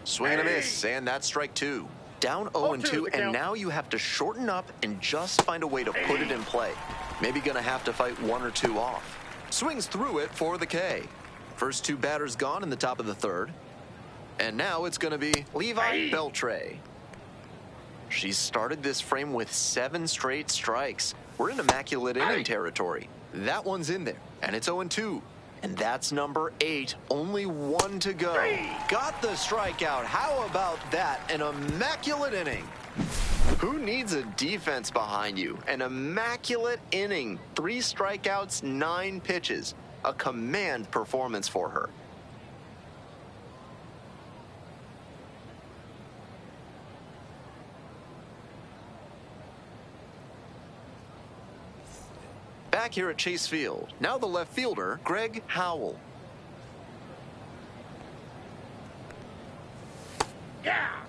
Swing and a miss, and that's strike 2. Down 0-2, the and count. now you have to shorten up and just find a way to put it in play. Maybe gonna have to fight 1 or 2 off. Swings through it for the K. First 2 batters gone in the top of the 3rd. And now it's gonna be Levi Beltre. She started this frame with 7 straight strikes. We're in immaculate inning territory. That one's in there, and it's 0-2. And that's number 8. Only 1 to go. Got the strikeout. How about that? An immaculate inning. Who needs a defense behind you? An immaculate inning. 3 strikeouts, 9 pitches. A command performance for her. Back here at Chase Field, now the left fielder, Greg Howell.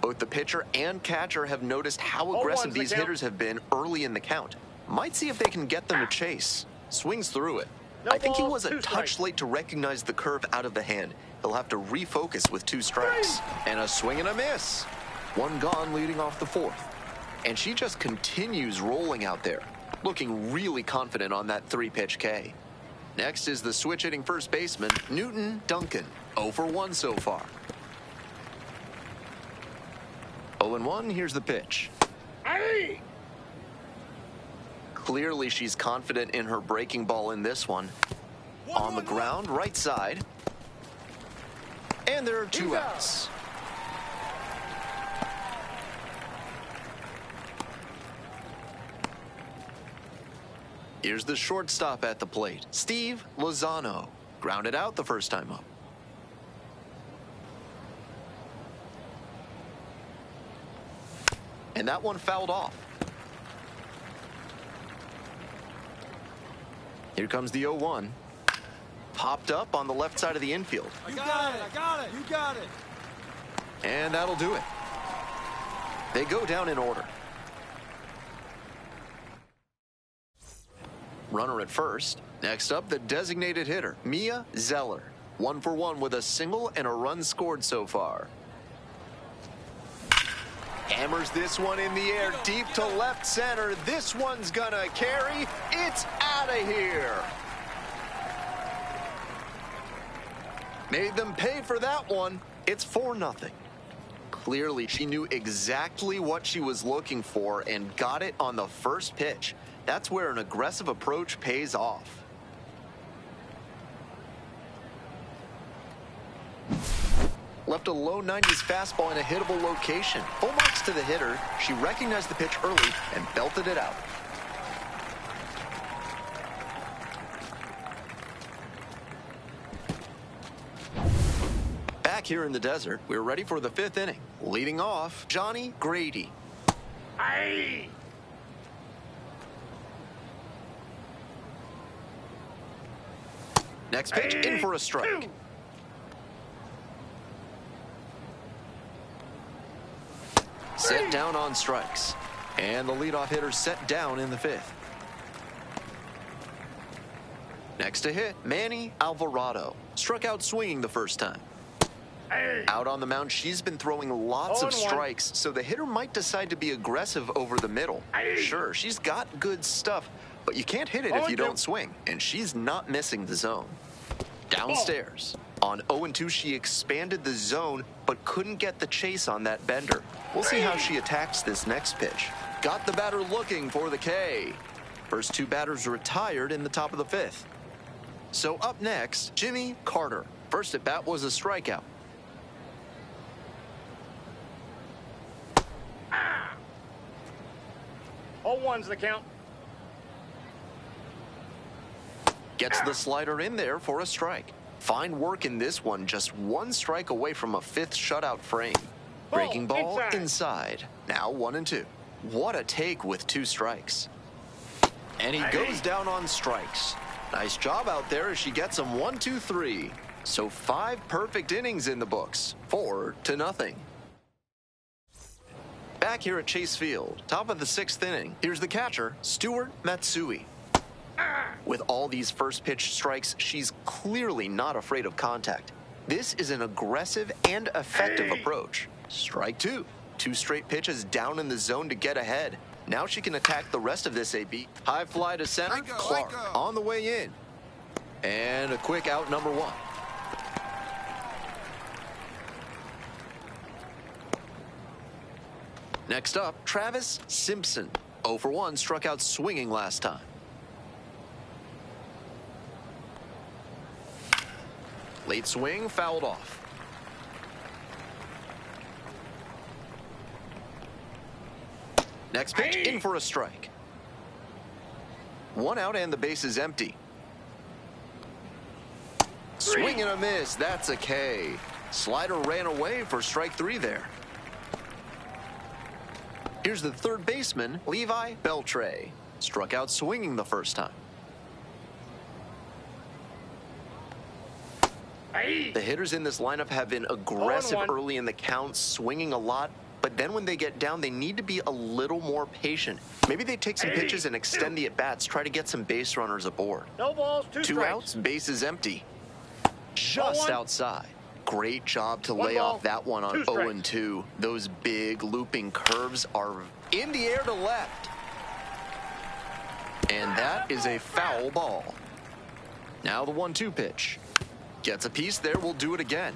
Both the pitcher and catcher have noticed how aggressive 0-1's the these count. hitters have been early in the count. Might see if they can get them to chase. Swings through it. No I think he balls, was a 2 touch strikes. late to recognize the curve out of the hand. He'll have to refocus with 2 strikes. And a swing and a miss. 1 gone leading off the 4th. And she just continues rolling out there. Looking really confident on that 3-pitch K. Next is the switch-hitting first baseman, Newton Duncan. 0 for 1 so far. 0-1, here's the pitch. Clearly she's confident in her breaking ball in this one. On the ground, right side. And there are 2 outs. Here's the shortstop at the plate, Steve Lozano. Grounded out the first time up. And that one fouled off. Here comes the 0-1. Popped up on the left side of the infield. I got it. You got it. And that'll do it. They go down in order. Runner at first. Next up, the designated hitter, Mia Zeller. 1 for 1 with a single and a run scored so far. Hammers this one in the air, deep to left center. This one's gonna carry. It's out of here. Made them pay for that one. It's 4-0. Clearly, she knew exactly what she was looking for and got it on the first pitch. That's where an aggressive approach pays off. Left a low 90s fastball in a hittable location. Full marks to the hitter. She recognized the pitch early and belted it out. Back here in the desert, we're ready for the 5th inning. Leading off, Johnny Grady. Aye. Next pitch, in for a strike. Set down on strikes. And the leadoff hitter set down in the 5th. Next to hit, Manny Alvarado. Struck out swinging the first time. Out on the mound, she's been throwing lots of strikes, so the hitter might decide to be aggressive over the middle. Sure, she's got good stuff, but you can't hit it if you don't swing, and she's not missing the zone. Downstairs. On 0-2, she expanded the zone, but couldn't get the chase on that bender. We'll see how she attacks this next pitch. Got the batter looking for the K. First 2 batters retired in the top of the 5th. So up next, Jimmy Carter. First at bat was a strikeout. Oh, 1's the count. Gets the slider in there for a strike. Fine work in this one, just 1 strike away from a 5th shutout frame. Breaking ball inside. Now 1-2. What a take with 2 strikes. And he goes down on strikes. Nice job out there as she gets him 1, 2, 3. So 5 perfect innings in the books, 4-0. Back here at Chase Field, top of the 6th inning, here's the catcher, Stuart Matsui. With all these first pitch strikes, she's clearly not afraid of contact. This is an aggressive and effective approach. Strike 2. 2 straight pitches down in the zone to get ahead. Now she can attack the rest of this AB. High fly to center, Clark on the way in. And a quick out, number 1. Next up, Travis Simpson. 0 for 1, struck out swinging last time. Late swing, fouled off. Next pitch, in for a strike. 1 out and the base is empty. Swing and a miss, that's a K. Slider ran away for strike 3 there. Here's the 3rd baseman, Levi Beltre. Struck out swinging the first time. The hitters in this lineup have been aggressive early in the count, swinging a lot, but then when they get down, they need to be a little more patient. Maybe they take some pitches and extend the at-bats, try to get some base runners aboard. No balls, 2 2 strikes. outs, base is empty. Just outside. Great job to lay off that one on 0-2. Those big looping curves are in the air to left. And that is a foul ball. Now the 1-2 pitch. Gets a piece there, we'll do it again.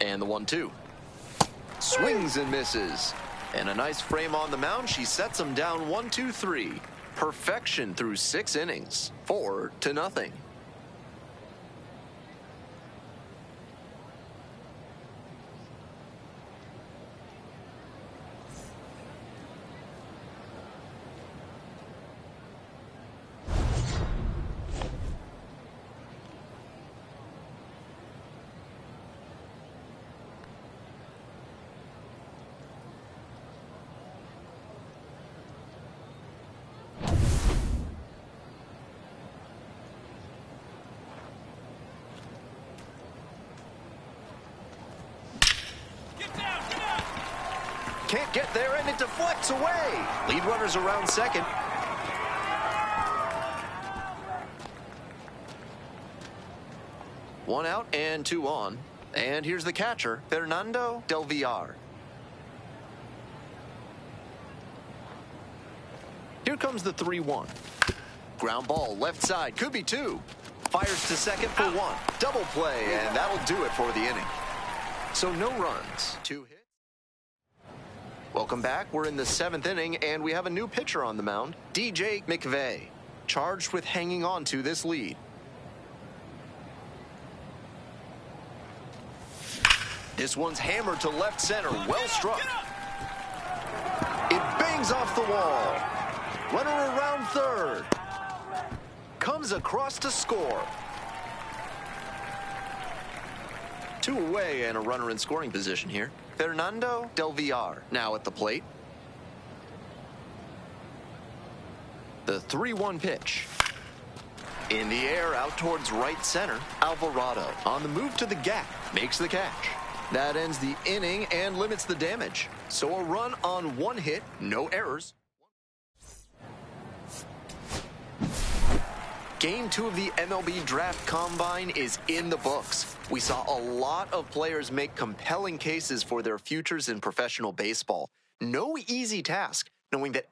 And the 1-2. Swings and misses. And a nice frame on the mound. She sets him down 1, 2, 3. Perfection through 6 innings. 4-0. Can't get there, and it deflects away. Lead runners around second. One out and 2 on. And here's the catcher, Fernando Del Villar. Here comes the 3-1. Ground ball, left side, could be 2. Fires to second for 1. Double play, and that'll do it for the inning. So no runs, 2 hits. Welcome back. We're in the 7th inning, and we have a new pitcher on the mound, DJ McVeigh, charged with hanging on to this lead. This one's hammered to left center, well struck. It bangs off the wall. Runner around third. Comes across to score. Two away and a runner in scoring position here. Fernando Del Villar now at the plate. The 3-1 pitch. In the air, out towards right center. Alvarado on the move to the gap, makes the catch. That ends the inning and limits the damage. So a run on one hit, no errors. Game 2 of the MLB Draft Combine is in the books. We saw a lot of players make compelling cases for their futures in professional baseball. No easy task, knowing that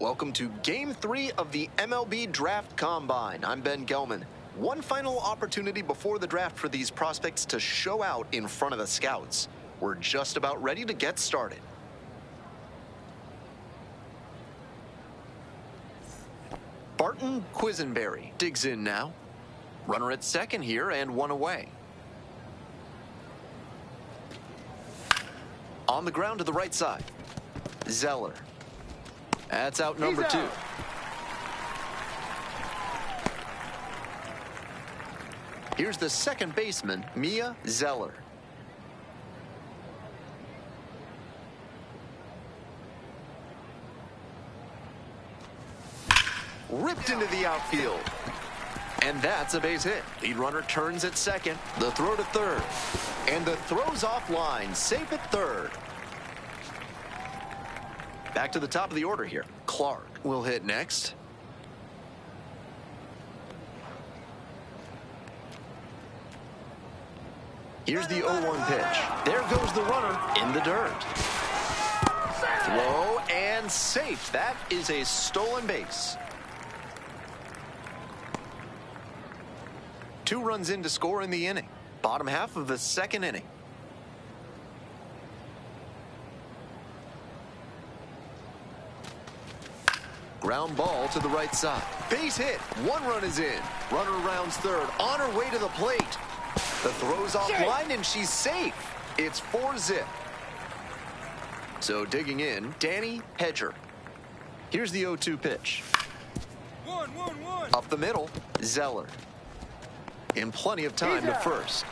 welcome to Game 3 of the MLB Draft Combine. I'm Ben Gelman. One final opportunity before the draft for these prospects to show out in front of the scouts. We're just about ready to get started. Barton Quisenberry digs in now. Runner at second here and one away. On the ground to the right side. Zeller. That's out number 2. Here's the second baseman, Mia Zeller. Ripped into the outfield. And that's a base hit. Lead runner turns at second. The throw to third. And the throw's offline. Safe at third. Back to the top of the order here. Clark will hit next. Here's the 0-1 pitch. There goes the runner in the dirt. Throw and safe. That is a stolen base. 2 runs in to score in the inning. Bottom half of the second inning. Ground ball to the right side. Base hit. 1 run is in. Runner rounds third. On her way to the plate. The throw's offline and she's safe. It's 4-zip. So digging in, Danny Hedger. Here's the 0-2 pitch. 1-1-1. Up the middle, Zeller. In plenty of time to first.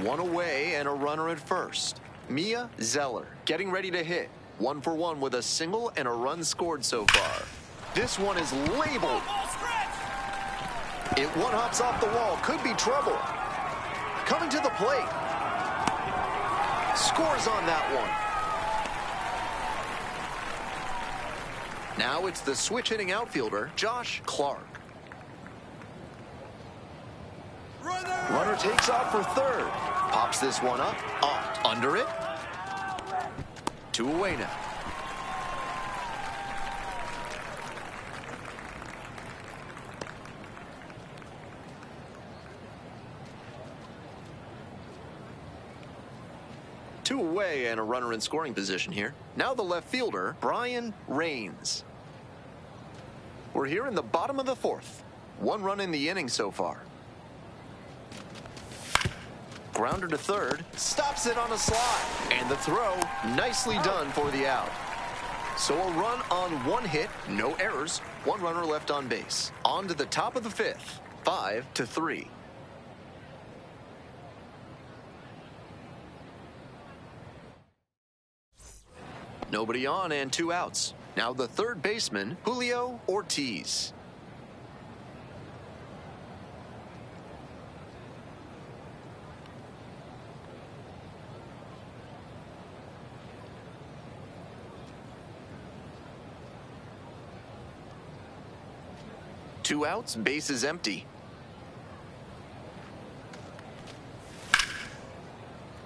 1 away and a runner at first. Mia Zeller getting ready to hit. 1 for 1 with a single and a run scored so far. This one is labeled. It one-hops off the wall. Could be trouble. Coming to the plate. Scores on that one. Now it's the switch-hitting outfielder, Josh Clark. Runner takes off for third. Pops this one up. Off. Under it. 2 away now. Two away and a runner in scoring position here. Now the left fielder, Brian Raines. We're here in the bottom of the 4th. 1 run in the inning so far. Grounder to third, stops it on a slide. And the throw, nicely done for the out. So a run on 1 hit, no errors, 1 runner left on base. On to the top of the 5th, 5-3. Nobody on and 2 outs. Now the third baseman, Julio Ortiz. 2 outs, bases empty.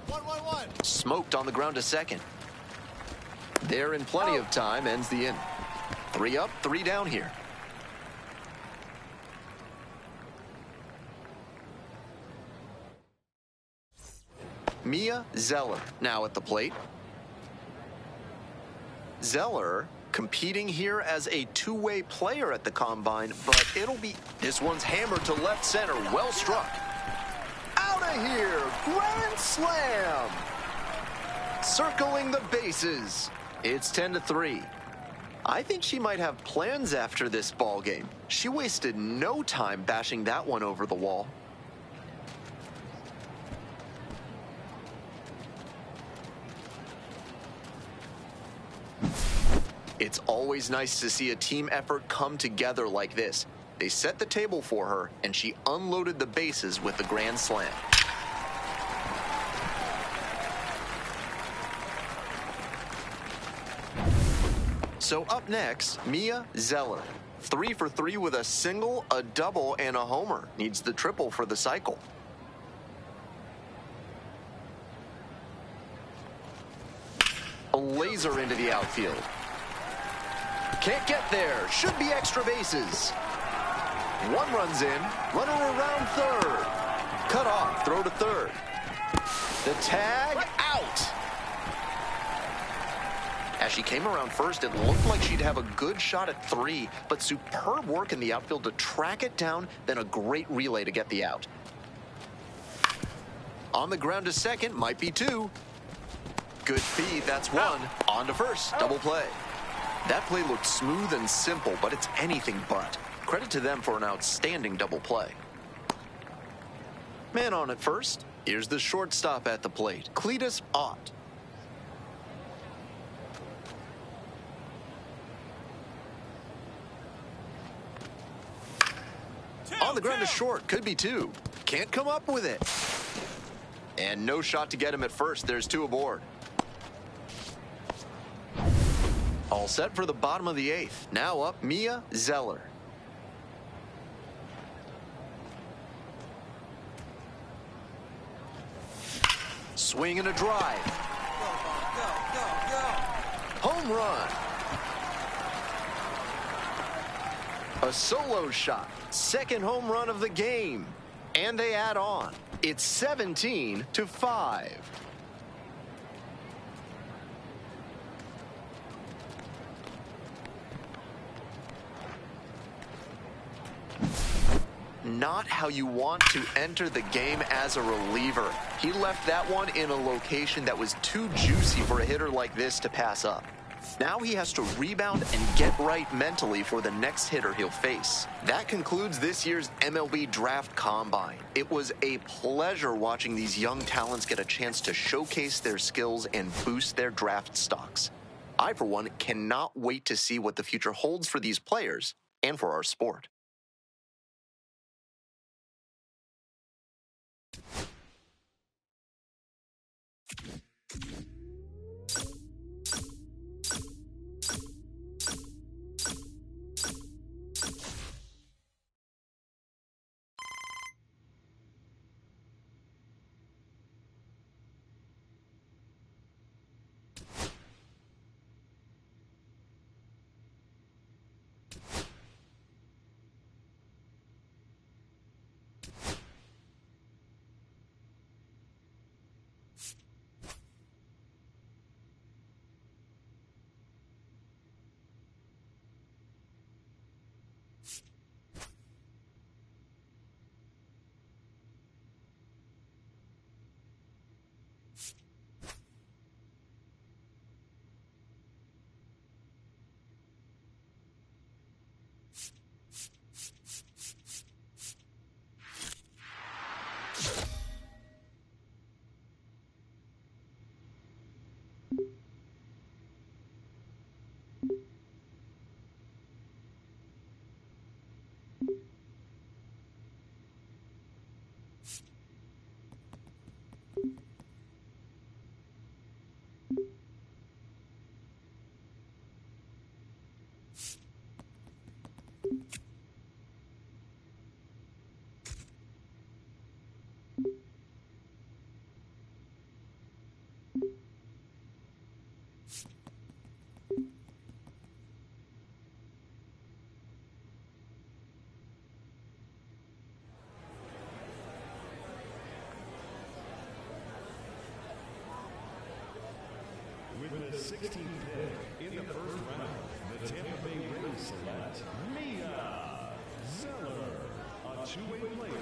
1-1-1. Smoked on the ground to second. There in plenty of time, ends the inning. 3 up, 3 down here. Mia Zeller now at the plate. Zeller competing here as a two-way player at the combine, but this one's hammered to left center, well struck. Out of here, grand slam. Circling the bases. It's 10-3. I think she might have plans after this ball game. She wasted no time bashing that one over the wall. It's always nice to see a team effort come together like this. They set the table for her, and she unloaded the bases with the grand slam. So up next, Mia Zeller. 3 for 3 with a single, a double, and a homer. Needs the triple for the cycle. A laser into the outfield. Can't get there. Should be extra bases. 1 runs in. Runner around third. Cut off. Throw to third. The tag out. As she came around first, it looked like she'd have a good shot at 3, but superb work in the outfield to track it down, then a great relay to get the out. On the ground to second, might be 2. Good feed, that's 1. On to first, double play. That play looked smooth and simple, but it's anything but. Credit to them for an outstanding double play. Man on at first. Here's the shortstop at the plate, Cletus Ott. On the ground to short, could be 2. Can't come up with it. And no shot to get him at first. There's 2 aboard. All set for the bottom of the 8th. Now up, Mia Zeller. Swing and a drive. Home run. A solo shot. Second home run of the game. And they add on. It's 17-5. Not how you want to enter the game as a reliever. He left that one in a location that was too juicy for a hitter like this to pass up. Now he has to rebound and get right mentally for the next hitter he'll face. That concludes this year's MLB Draft Combine. It was a pleasure watching these young talents get a chance to showcase their skills and boost their draft stocks. I, for one, cannot wait to see what the future holds for these players and for our sport. 16th pick in the first round, the Tampa Bay Rays select Mia Zeller, a two-way player.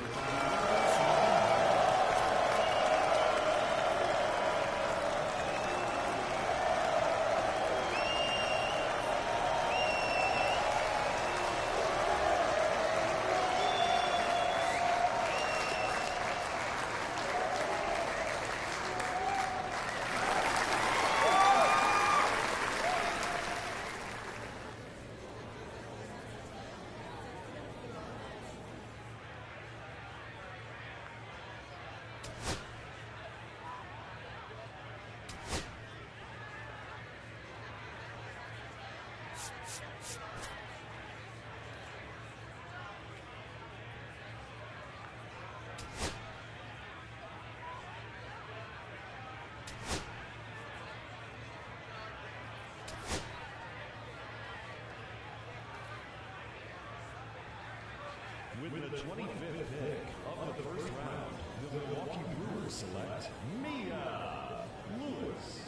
With the 25th pick of the first round, the Milwaukee Brewers select Mia Lewis.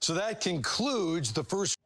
So that concludes the first.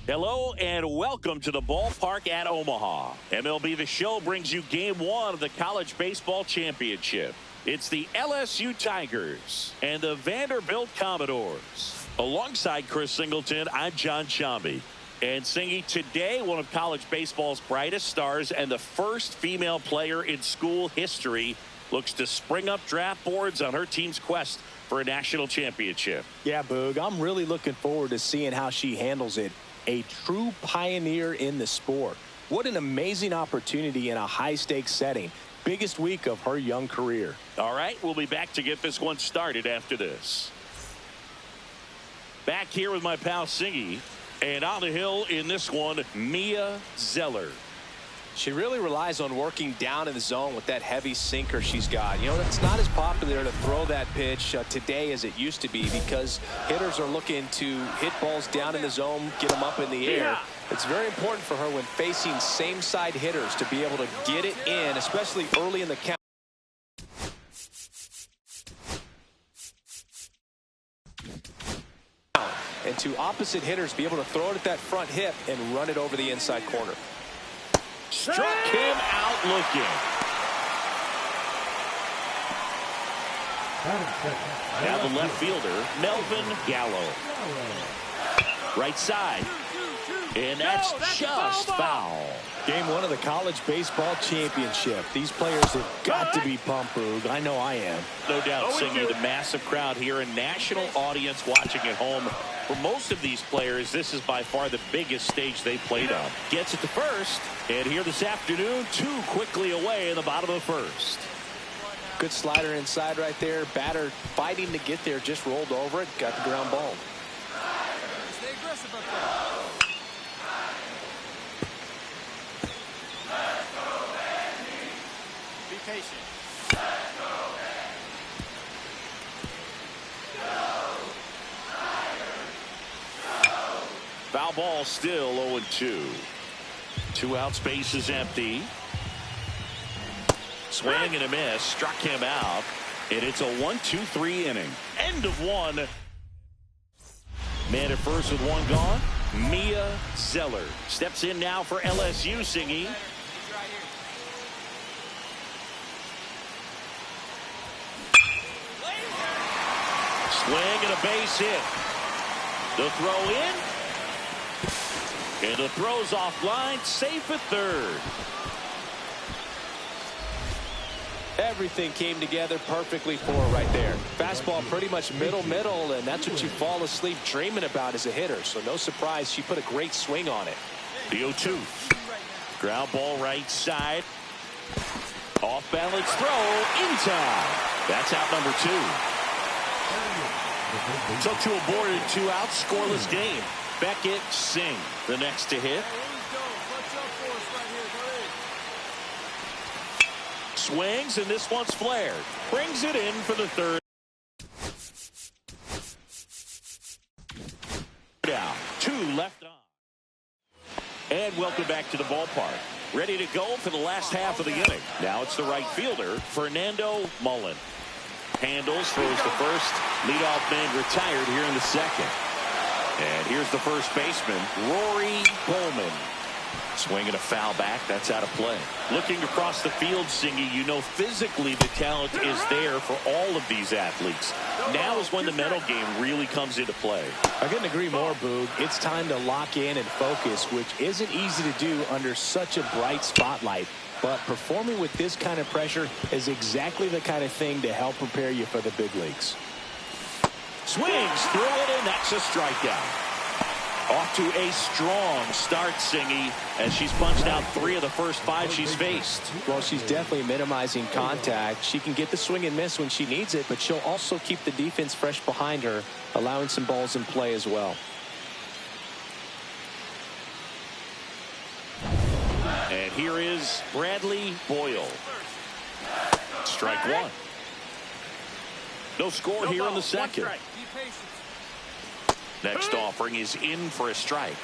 Hello and welcome to the ballpark at Omaha. MLB The Show brings you Game 1 of the College Baseball Championship. It's the LSU Tigers and the Vanderbilt Commodores. Alongside Chris Singleton, I'm John Shambi. And Singy, today one of college baseball's brightest stars and the first female player in school history looks to spring up draft boards on her team's quest for a national championship. Yeah, Boog, I'm really looking forward to seeing how she handles it. A true pioneer in the sport. What an amazing opportunity in a high-stakes setting. Biggest week of her young career. All right, we'll be back to get this one started after this. Back here with my pal Singy, and on the hill in this one, Mia Zeller. She really relies on working down in the zone with that heavy sinker she's got. You know, it's not as popular to throw that pitch today as it used to be because hitters are looking to hit balls down in the zone, get them up in the air. It's very important for her when facing same-side hitters to be able to get it in, especially early in the count. And to opposite hitters, be able to throw it at that front hip and run it over the inside corner. Struck him out looking. Now the left fielder, Melvin Gallo. Right side. And that's just foul. Game 1 of the college baseball championship. These players have got to be pumped, Boog. I know I am. No doubt, Singy, the massive crowd here, a national audience watching at home. For most of these players, this is by far the biggest stage they played on. Gets it to first, and here this afternoon, 2 quickly away in the bottom of the first. Good slider inside right there. Batter fighting to get there, just rolled over it, got the ground ball. Stay aggressive up there. Be patient. Foul ball still 0-2. 2 outs, base is empty. Swing and a miss, struck him out, and it's a 1-2-3 inning. End of 1. Man at first with 1 gone. Mia Zeller steps in now for LSU, Singy. Swing and a base hit. The throw in. And the throw's offline, safe at third. Everything came together perfectly for her right there. Fastball pretty much middle, and that's what you fall asleep dreaming about as a hitter. So no surprise, she put a great swing on it. The 0-2. Ground ball right side. Off balance throw in time. That's out number 2. So 2 aboard and 2 out, scoreless game. Beckett, Singh, the next to hit. Swings, and this one's flared. Brings it in for the third. Down. 2 left on. And welcome back to the ballpark. Ready to go for the last half of the inning. Now it's the right fielder, Fernando Mullen. Handles, throws the first. Leadoff man retired here in the second. And here's the first baseman, Rory Bowman. Swinging a foul back. That's out of play. Looking across the field, Singy, you know physically the talent is there for all of these athletes. Now is when the mental game really comes into play. I couldn't agree more, Boog. It's time to lock in and focus, which isn't easy to do under such a bright spotlight. But performing with this kind of pressure is exactly the kind of thing to help prepare you for the big leagues. Swings through it, and that's a strikeout. Off to a strong start, Singy, as she's punched out 3 of the first 5 she's faced. Well, she's definitely minimizing contact. She can get the swing and miss when she needs it, but she'll also keep the defense fresh behind her, allowing some balls in play as well. And here is Bradley Boyle. Strike 1. No score here in the second. Next offering is in for a strike.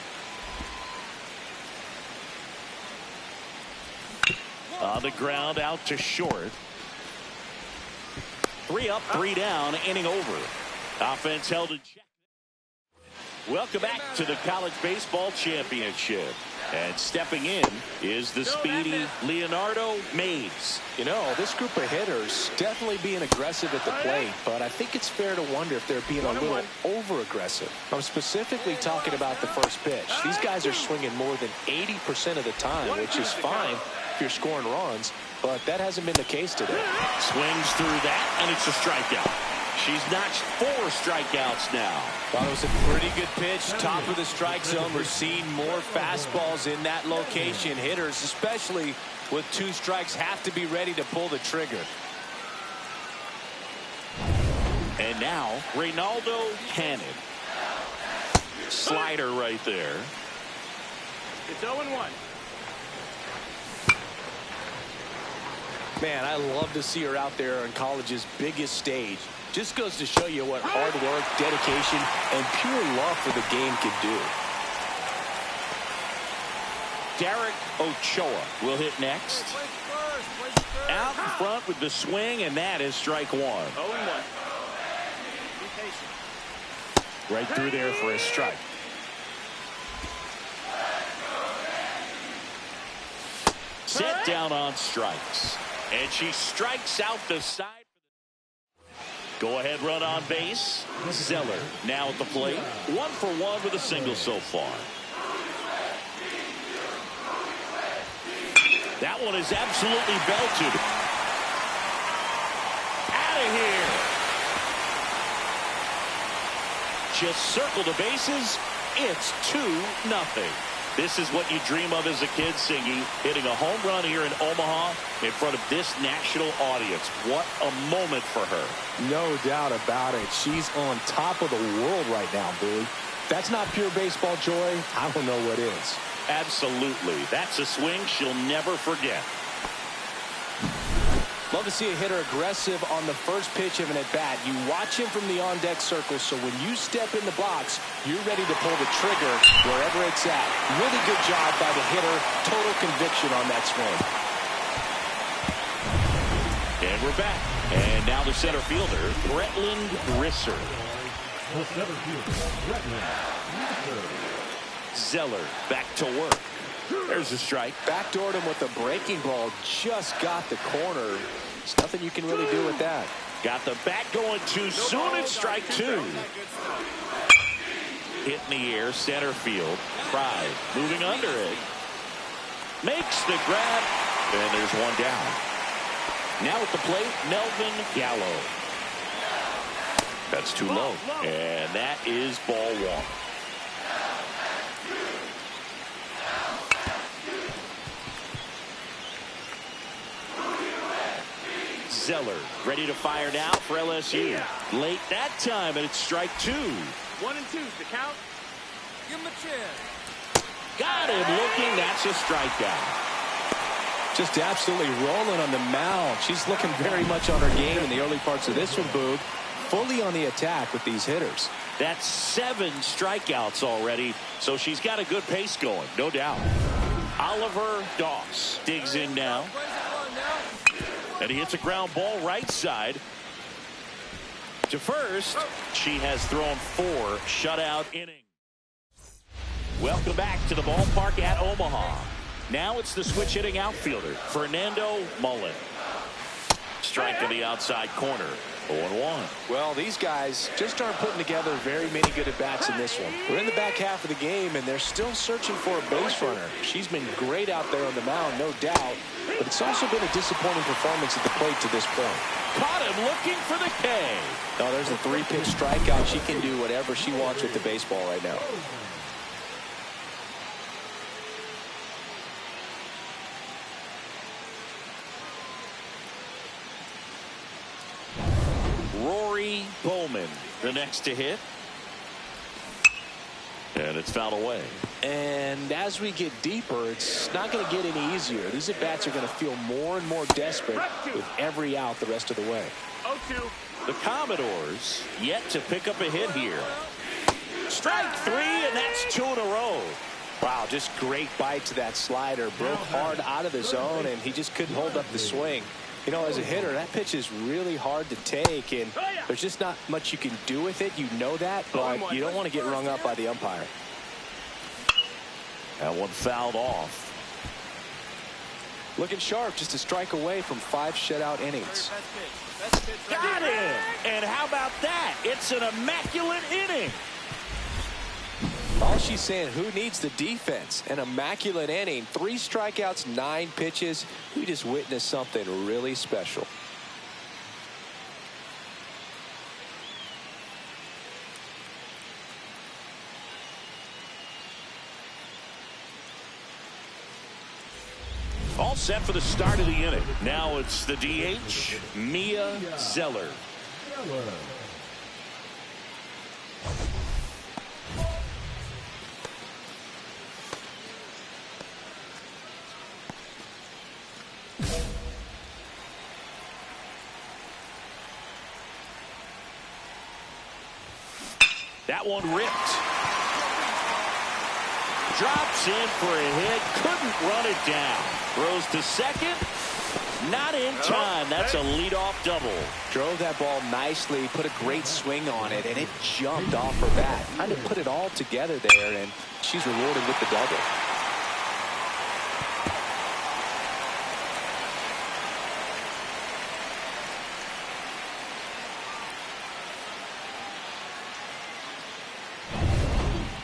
On the ground, out to short. 3 up, 3 down, inning over. Offense held in check. Welcome back to the College Baseball Championship. And stepping in is the speedy Leonardo Mays. You know, this group of hitters definitely being aggressive at the plate, but I think it's fair to wonder if they're being a little over-aggressive. I'm specifically talking about the first pitch. These guys are swinging more than 80% of the time, which is fine if you're scoring runs, but that hasn't been the case today. Swings through that, and it's a strikeout. She's notched 4 strikeouts now. Thought it was a pretty good pitch. Top of the strike zone. We're seeing more fastballs in that location. Hitters, especially with 2 strikes, have to be ready to pull the trigger. And now, Reynaldo Cannon. Slider right there. It's 0-1. Man, I love to see her out there on college's biggest stage. Just goes to show you what hard work, dedication, and pure love for the game can do. Derek Ochoa will hit next. Out in front with the swing, and that is strike 1. 0-1. Right through there for a strike. Set down on strikes. And she strikes out the side. Go ahead run on base. Zeller now at the plate. 1 for 1 with a single so far. That one is absolutely belted. Out of here. Just circle the bases. It's 2-0. This is what you dream of as a kid, Singy, hitting a home run here in Omaha in front of this national audience. What a moment for her. No doubt about it. She's on top of the world right now, Boog. That's not pure baseball joy. I don't know what is. Absolutely. That's a swing she'll never forget. Love to see a hitter aggressive on the first pitch of an at-bat. You watch him from the on-deck circle, so when you step in the box, you're ready to pull the trigger wherever it's at. Really good job by the hitter. Total conviction on that swing. And we're back. And now the center fielder, Bretland Risser. The center fielder, Bretland Risser. Zeller back to work. There's a strike. Backdoored him with a breaking ball. Just got the corner. There's nothing you can really do with that. Got the bat going too soon. It's strike 2. Hit in the air, center field. Pride moving under it. Makes the grab. And there's one down. Now at the plate, Melvin Gallo. That's too low. And that is ball 1. Zeller ready to fire now for LSU. Late that time, and it's strike 2. 1 and 2 the count. Give him a chance. Got him looking. That's a strikeout. Just absolutely rolling on the mound. She's looking very much on her game in the early parts of this one, Boog. Fully on the attack with these hitters. That's 7 strikeouts already, so she's got a good pace going, no doubt. Oliver Doss digs in now. And he hits a ground ball right side to first. She has thrown 4 shutout innings. Welcome back to the ballpark at Omaha. Now it's the switch hitting outfielder, Fernando Mullen. Strike to the outside corner. 0-1. Well, these guys just aren't putting together very many good at-bats in this one. We're in the back half of the game, and they're still searching for a base runner. She's been great out there on the mound, no doubt, but it's also been a disappointing performance at the plate to this point. Caught him looking for the K. No, there's a 3-pitch strikeout. She can do whatever she wants with the baseball right now. Rory Bowman, the next to hit. And it's fouled away. And as we get deeper, it's not going to get any easier. These at-bats are going to feel more and more desperate with every out the rest of the way. 0-2. The Commodores yet to pick up a hit here. Strike 3, and that's 2 in a row. Wow, just great bite to that slider. Broke hard out of the zone, and he just couldn't hold up the swing. You know, as a hitter, that pitch is really hard to take, and there's just not much you can do with it. You know that, but you don't want to get rung up by the umpire. That one fouled off. Looking sharp, just a strike away from 5 shutout innings. Got him! And how about that? It's an immaculate inning. All she's saying, who needs the defense? An immaculate inning, 3 strikeouts, 9 pitches. We just witnessed something really special. All set for the start of the inning. Now it's the DH, Mia Zeller. That one ripped. Drops in for a hit. Couldn't run it down. Throws to second. Not in time. That's a leadoff double. Drove that ball nicely. Put a great swing on it. And it jumped off her bat. Kind of put it all together there. And she's rewarded with the double.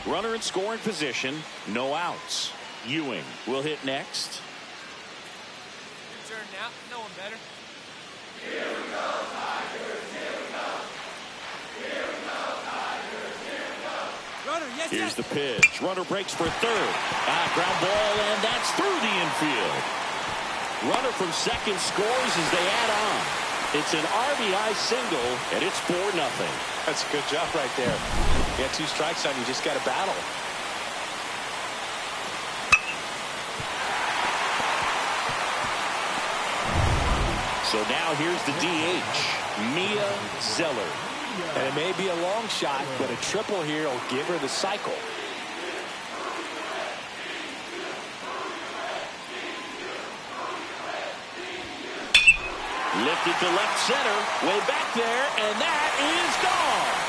Runner in scoring position, no outs. Ewing will hit next. Your turn now. No one better. Here we go, Tigers, here we go. Here we go, Tigers, here we go. Runner, yes, Here's yes. the pitch. Runner breaks for third. Ground ball, and that's through the infield. Runner from second scores as they add on. It's an RBI single, and it's 4-0. That's a good job right there. You got 2 strikes on you, just got to battle. So now here's the DH, Mia Zeller. And it may be a long shot, but a triple here will give her the cycle. Lifted to left center, way back there, and that is gone.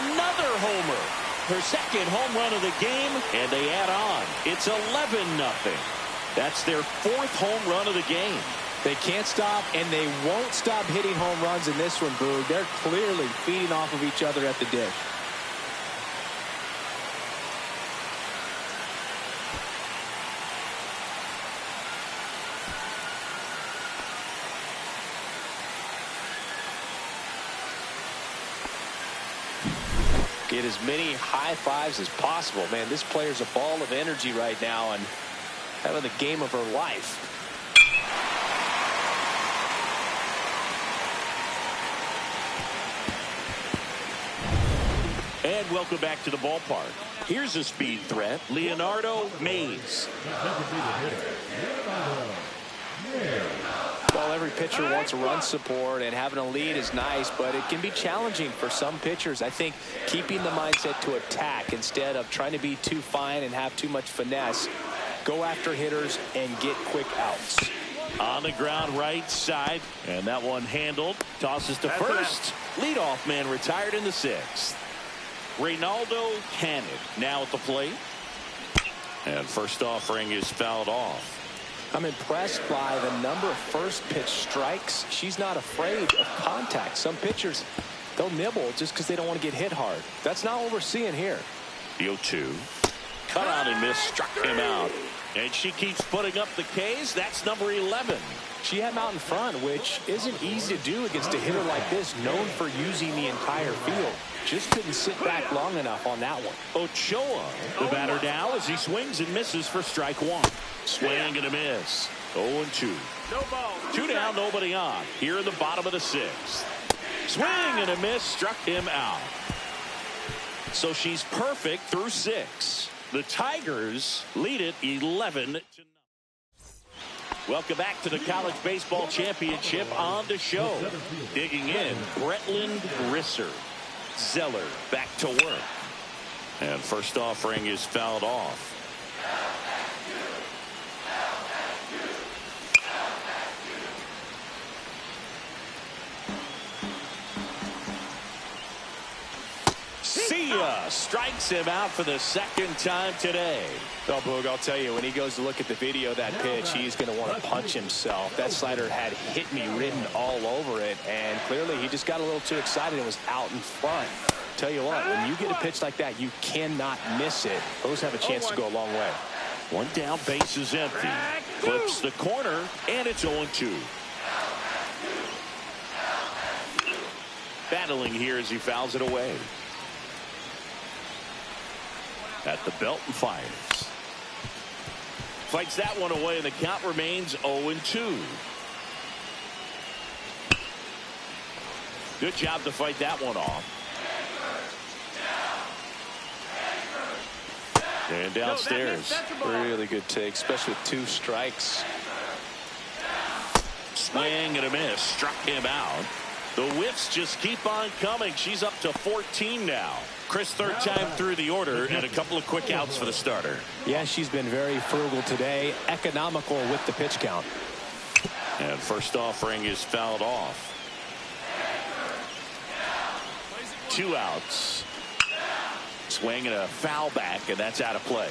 Another homer. Her second home run of the game, and they add on. It's 11-0. That's their 4th home run of the game. They can't stop, and they won't stop hitting home runs in this one, Boog. They're clearly feeding off of each other at the dish. Get as many high fives as possible. Man, this player's a ball of energy right now and having the game of her life. And welcome back to the ballpark. Here's a speed threat, Leonardo Mays. Well, every pitcher wants a run support, and having a lead is nice, but it can be challenging for some pitchers. I think keeping the mindset to attack instead of trying to be too fine and have too much finesse. Go after hitters and get quick outs. On the ground right side, and that one handled. Tosses to first. Leadoff man retired in the 6th. Reynaldo Cannon now at the plate. And first offering is fouled off. I'm impressed by the number of first pitch strikes. She's not afraid of contact. Some pitchers, they'll nibble just because they don't want to get hit hard. That's not what we're seeing here. The 0-2. Cut out and miss. Struck him out. And she keeps putting up the Ks. That's number 11. She had him out in front, which isn't easy to do against a hitter like this, known for using the entire field. Just couldn't sit back long enough on that one. Ochoa, the batter now as he swings and misses for strike one. Swing and a miss. 0-2. No ball. 2 down, nobody on. Here in the bottom of the 6th. Swing and a miss. Struck him out. So she's perfect through 6. The Tigers lead it 11-0. Welcome back to the College Baseball Championship on the show. Digging in, Bretland Risser. Zeller back to work. And first offering is fouled off. Sia strikes him out for the second time today. Oh, Boog, I'll tell you, when he goes to look at the video of that pitch, he's going to want to punch himself. That slider had hit me written all over it, and clearly he just got a little too excited and was out in front. Tell you what, when you get a pitch like that, you cannot miss it. Those have a chance to go a long way. 1 down, base is empty. Clips the corner, and it's 0-2. Battling here as he fouls it away. At the belt and fires. Fights that one away, and the count remains 0-2. Good job to fight that one off. And downstairs. Really good take, especially with 2 strikes. Swing and a miss. Struck him out. The whiffs just keep on coming. She's up to 14 now. Chris, third time through the order, and a couple of quick outs for the starter. Yeah, she's been very frugal today. Economical with the pitch count. And first offering is fouled off. 2 outs. Swing and a foul back, and that's out of play.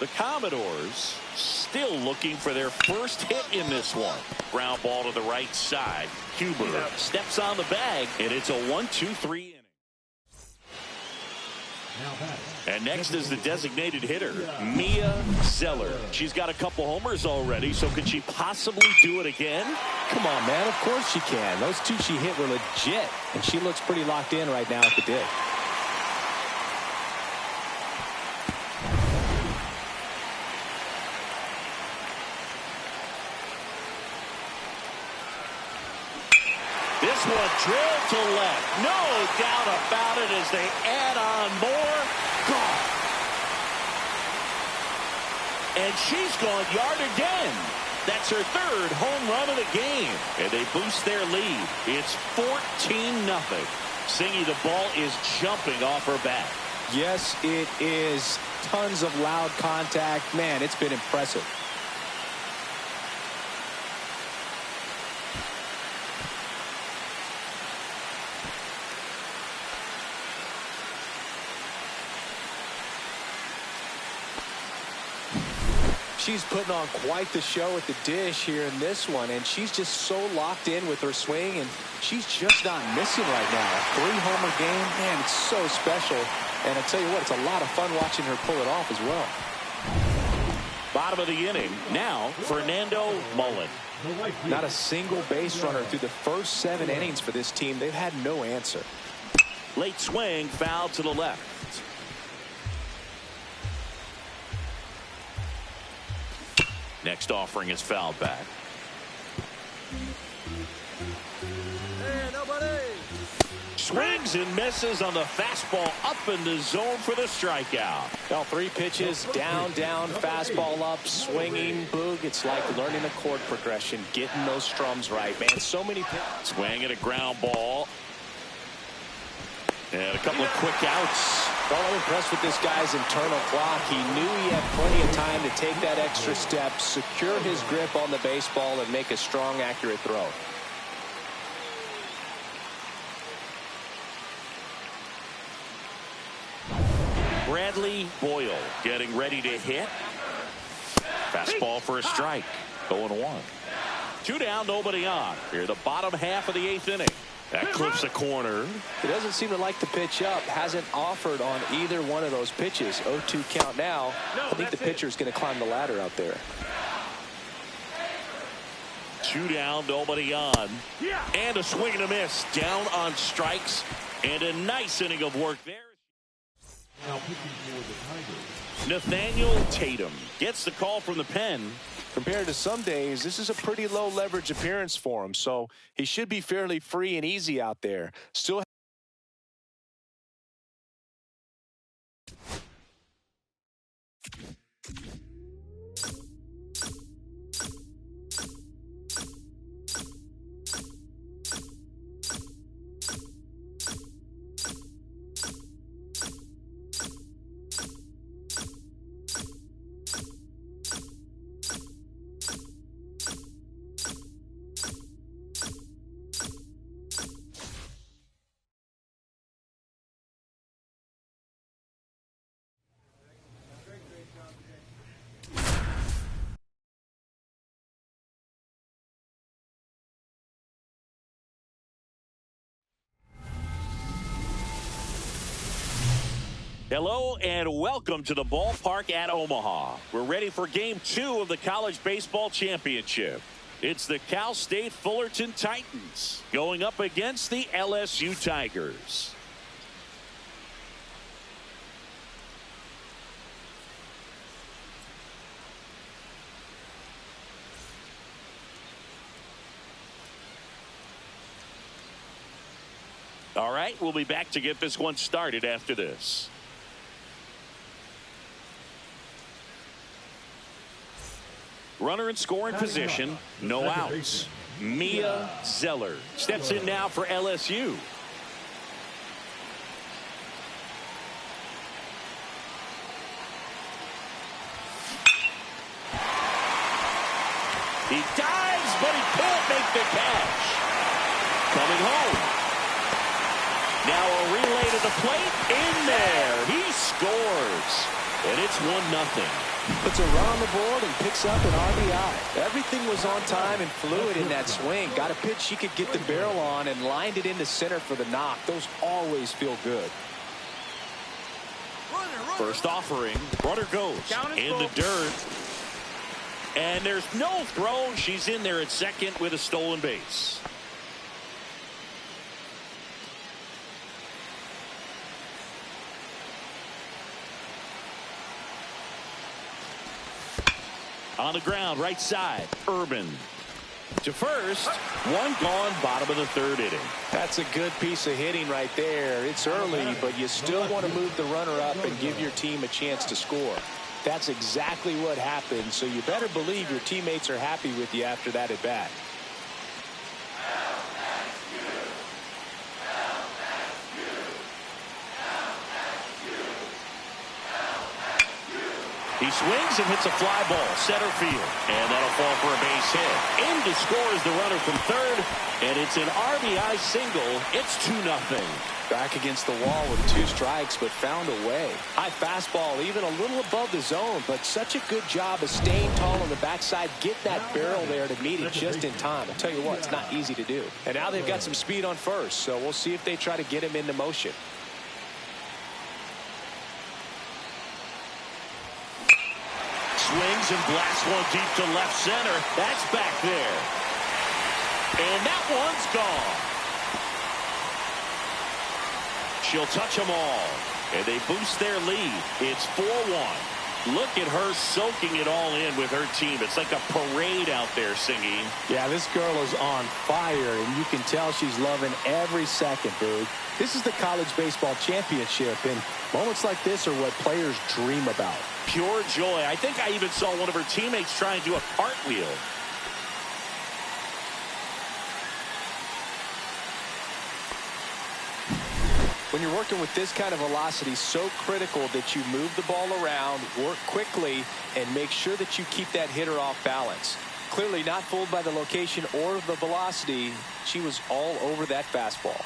The Commodores still looking for their first hit in this one. Ground ball to the right side. Huber steps on the bag, and it's a 1-2-3 inning. And next is the designated hitter, Mia Zeller. She's got a couple homers already, so could she possibly do it again? Come on, man. Of course she can. Those 2 she hit were legit, and she looks pretty locked in right now at the dig. This one drilled to left. No doubt about it as they add on more. Gone. And she's gone yard again. That's her 3rd home run of the game. And they boost their lead. It's 14-0. Singy, the ball is jumping off her bat. Yes, it is. Tons of loud contact. Man, it's been impressive. She's putting on quite the show at the dish here in this one, and she's just so locked in with her swing, and she's just not missing right now. A 3-homer game, man, it's so special. And I tell you what, it's a lot of fun watching her pull it off as well. Bottom of the inning. Now, Fernando Mullen. Not a single base runner through the first 7 innings for this team. They've had no answer. Late swing, foul to the left. Next offering is fouled back. Hey, nobody. Swings and misses on the fastball up in the zone for the strikeout. Now 3 pitches, down, fastball up, swinging, Boog. It's like learning a chord progression, getting those strums right, man. So many pitches. Swing and a ground ball. And a couple of quick outs. Well, I'm impressed with this guy's internal clock. He knew he had plenty of time to take that extra step, secure his grip on the baseball, and make a strong, accurate throw. Bradley Boyle getting ready to hit. Fastball for a strike. 0-1. 2 down, nobody on. Here, the bottom half of the 8th inning. That clips a corner. He doesn't seem to like the pitch up. Hasn't offered on either one of those pitches. 0-2 count now. I think the pitcher is going to climb the ladder out there. 2 down, nobody on. And a swing and a miss. Down on strikes. And a nice inning of work there. Now pitching for the Tigers, Nathaniel Tatum gets the call from the pen. Compared to some days, this is a pretty low leverage appearance for him, so he should be fairly free and easy out there. Still. Hello and welcome to the ballpark at Omaha. We're ready for game 2 of the College Baseball Championship. It's the Cal State Fullerton Titans going up against the LSU Tigers. All right, we'll be back to get this one started after this. Runner in scoring position, no outs. Mia Zeller steps in now for LSU. He dives, but he can't make the catch. Coming home. Now a relay to the plate. In there. He scores. And it's 1-0. Puts a run on the board and picks up an RBI. Everything was on time and fluid in that swing. Got a pitch she could get the barrel on and lined it into center for the knock. Those always feel good. First offering. Runner goes in the dirt. And there's no throw. She's in there at second with a stolen base. On the ground, right side, Urban. To first, 1 gone, bottom of the 3rd inning. That's a good piece of hitting right there. It's early, but you still want to move the runner up and give your team a chance to score. That's exactly what happened, so you better believe your teammates are happy with you after that at bat. He swings and hits a fly ball, center field. And that'll fall for a base hit. In to score is the runner from 3rd. And it's an RBI single. It's 2-0. Back against the wall with 2 strikes, but found a way. High fastball, even a little above the zone, but such a good job of staying tall on the backside. Get that barrel there to meet it just in time. I'll tell you what, it's not easy to do. And now they've got some speed on first, so we'll see if they try to get him into motion. Swings and blasts one deep to left center. That's back there. And that one's gone. She'll touch them all. And they boost their lead. It's 4-1. Look at her soaking it all in with her team. It's like a parade out there singing. Yeah, this girl is on fire, and you can tell she's loving every second, dude. This is the college baseball championship, and moments like this are what players dream about. Pure joy. I think I even saw one of her teammates try and do a cartwheel. When you're working with this kind of velocity, so critical that you move the ball around, work quickly, and make sure that you keep that hitter off balance. Clearly not fooled by the location or the velocity. She was all over that fastball.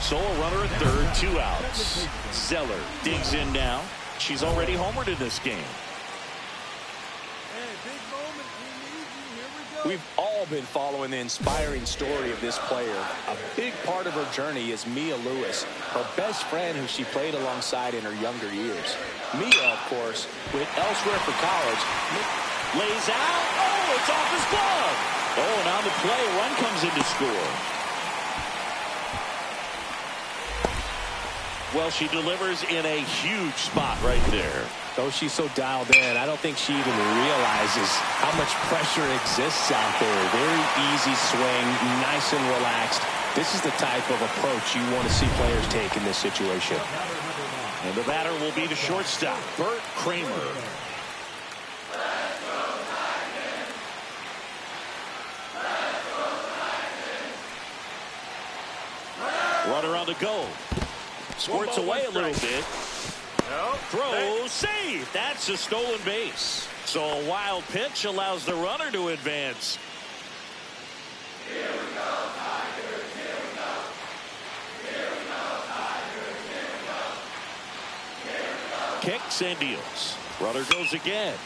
So a runner at third, 2 outs. Zeller digs in now. She's already homered in this game. We've all been following the inspiring story of this player. A big part of her journey is Mia Lewis, her best friend who she played alongside in her younger years. Mia, of course, went elsewhere for college. Lays out. Oh, it's off his glove. Oh, and on the play, a run comes in to score. Well, she delivers in a huge spot right there. Though she's so dialed in, I don't think she even realizes how much pressure exists out there. Very easy swing, nice and relaxed. This is the type of approach you want to see players take in this situation. And the batter will be the shortstop, Bert Kramer. Runner on the go. Squirts away a little bit. Throw, save. That's a stolen base. So a wild pitch allows the runner to advance. Here we go, Tigers. Here we go. Here we go, Tigers. Here we go. Here we go. Kicks and deals. Runner goes again.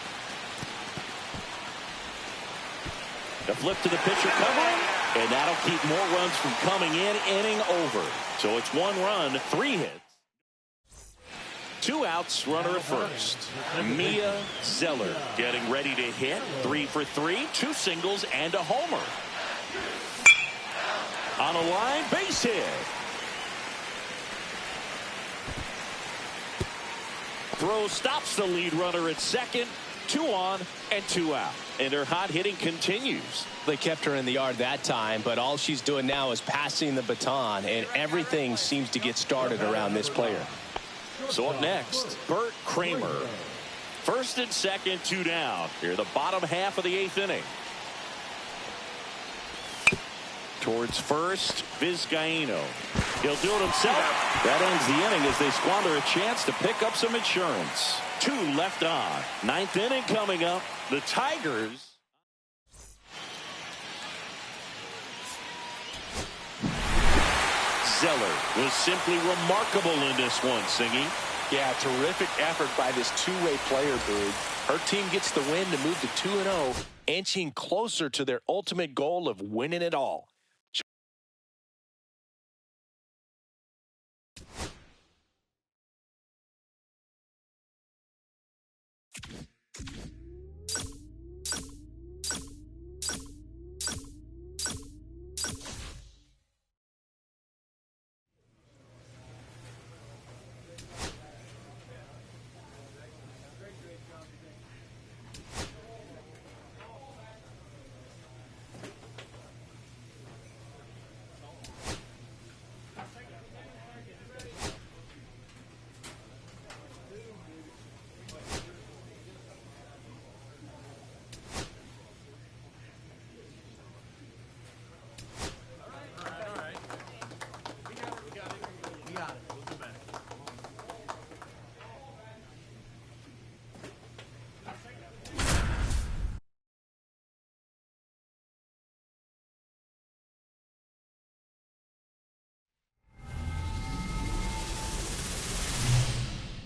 The flip to the pitcher covering, and that'll keep more runs from coming in, inning over. So it's 1 run, 3 hits. 2 outs, runner at first. Mia Zeller getting ready to hit. 3 for 3, 2 singles and a homer. On a line, base hit. Throw stops the lead runner at second. 2 on and 2 out. And her hot hitting continues. They kept her in the yard that time, but all she's doing now is passing the baton, and everything seems to get started around this player. So up next, Bert Kramer. First and second, 2 down. Here, the bottom half of the 8th inning. Towards first, Vizcaíno. He'll do it himself. That ends the inning as they squander a chance to pick up some insurance. 2 left on. 9th inning coming up. The Tigers. Zeller was simply remarkable in this one, Singy. Yeah, terrific effort by this two-way player, Boog. Her team gets the win to move to 2-0, inching closer to their ultimate goal of winning it all.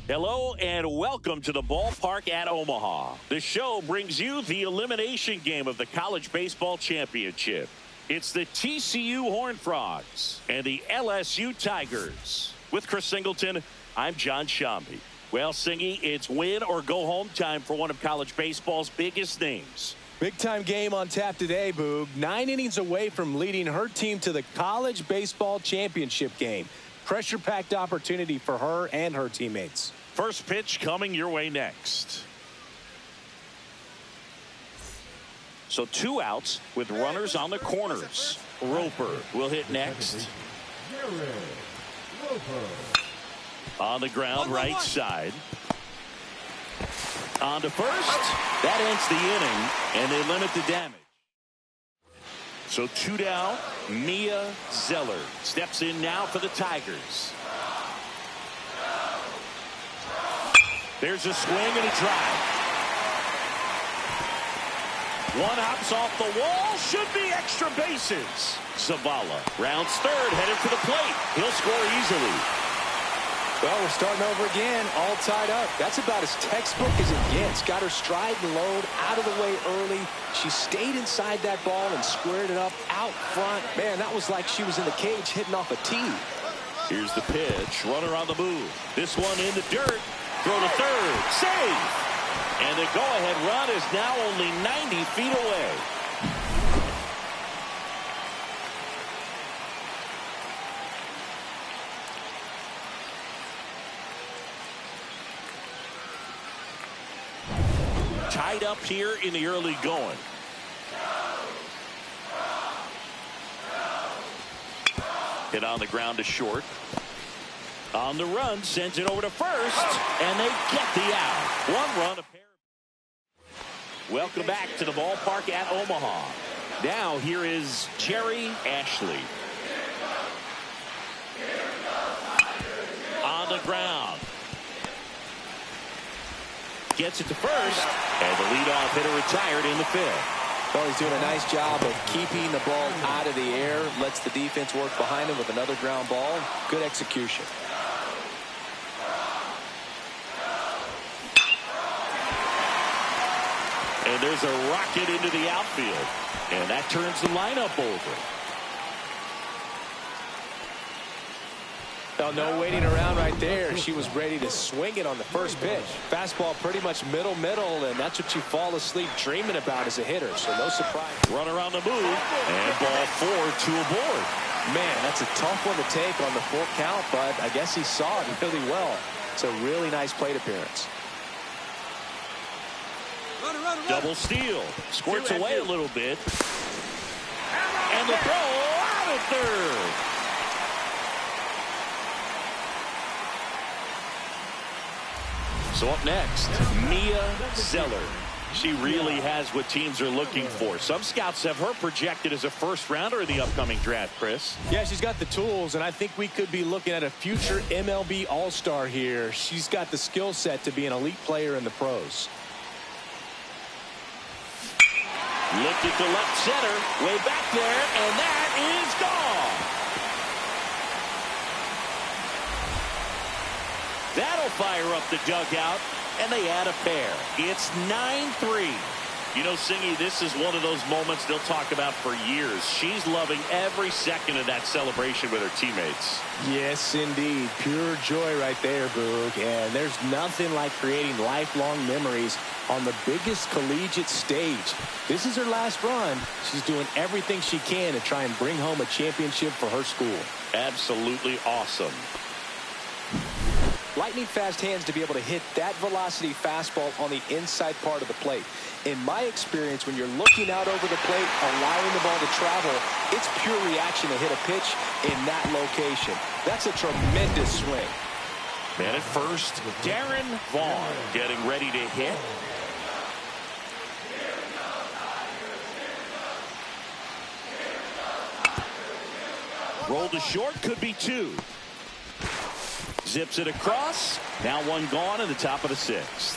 Hello and welcome to the ballpark at Omaha. The show brings you the elimination game of the College Baseball Championship. It's the TCU Horned Frogs and the LSU Tigers. With Chris Singleton, I'm John Shambi. Well, Singy, it's win or go home time for one of college baseball's biggest names. Big time game on tap today, Boog. 9 innings away from leading her team to the College Baseball Championship game. Pressure-packed opportunity for her and her teammates. First pitch coming your way next. So 2 outs with runners on the corners. Roper will hit next. On the ground, right side. On to first. That ends the inning, and they limit the damage. So 2 down. Mia Zeller steps in now for the Tigers. There's a swing and a drive. One hops off the wall. Should be extra bases. Zavala rounds third, headed for the plate. He'll score easily. Well, we're starting over again, all tied up. That's about as textbook as it gets. Got her stride and load out of the way early. She stayed inside that ball and squared it up out front. Man, that was like she was in the cage hitting off a tee. Here's the pitch. Runner on the move. This one in the dirt. Throw to third. Save. And the go-ahead run is now only 90 feet away. Tied up here in the early going. Hit on the ground to short. On the run, sends it over to first, and they get the out. One run. Welcome back to the ballpark at Omaha. Now here is Jerry Ashley. On the ground. Gets it to first, and the leadoff hitter retired in the fifth. Well, he's doing a nice job of keeping the ball out of the air. Lets the defense work behind him with another ground ball. Good execution. And there's a rocket into the outfield. And that turns the lineup over. Oh, no waiting around right there. She was ready to swing it on the first pitch. Fastball pretty much middle, and that's what you fall asleep dreaming about as a hitter, so no surprise. Runner on the move, and ball 4 to a board. Man, that's a tough one to take on the full count, but I guess he saw it really well. It's a really nice plate appearance. Double steal. Squirts away a little bit. And the throw out at third. So up next, Mia Zeller. She really has what teams are looking for. Some scouts have her projected as a first rounder in the upcoming draft, Chris. Yeah, she's got the tools, and I think we could be looking at a future MLB All-Star here. She's got the skill set to be an elite player in the pros. Lifted to left center, way back there, and that is gone. That'll fire up the dugout, and they add a pair. It's 9-3. You know, Singy, this is one of those moments they'll talk about for years. She's loving every second of that celebration with her teammates. Yes, indeed. Pure joy right there, Boog. And there's nothing like creating lifelong memories on the biggest collegiate stage. This is her last run. She's doing everything she can to try and bring home a championship for her school. Absolutely awesome. Lightning fast hands to be able to hit that velocity fastball on the inside part of the plate. In my experience, when you're looking out over the plate, allowing the ball to travel, it's pure reaction to hit a pitch in that location. That's a tremendous swing. Man at first, Darren Vaughn getting ready to hit. Roll to short, could be 2. Zips it across. Now one gone in the top of the 6th.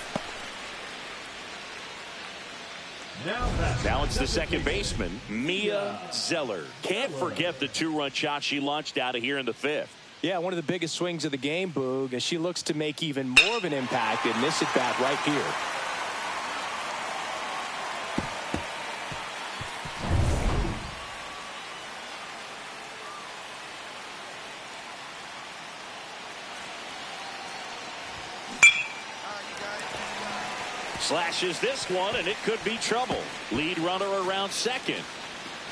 Now it's the second baseman, Mia Zeller. Can't forget the 2-run shot she launched out of here in the 5th. Yeah, one of the biggest swings of the game, Boog, and she looks to make even more of an impact in this at-bat right here. Slashes this one, and it could be trouble. Lead runner around second.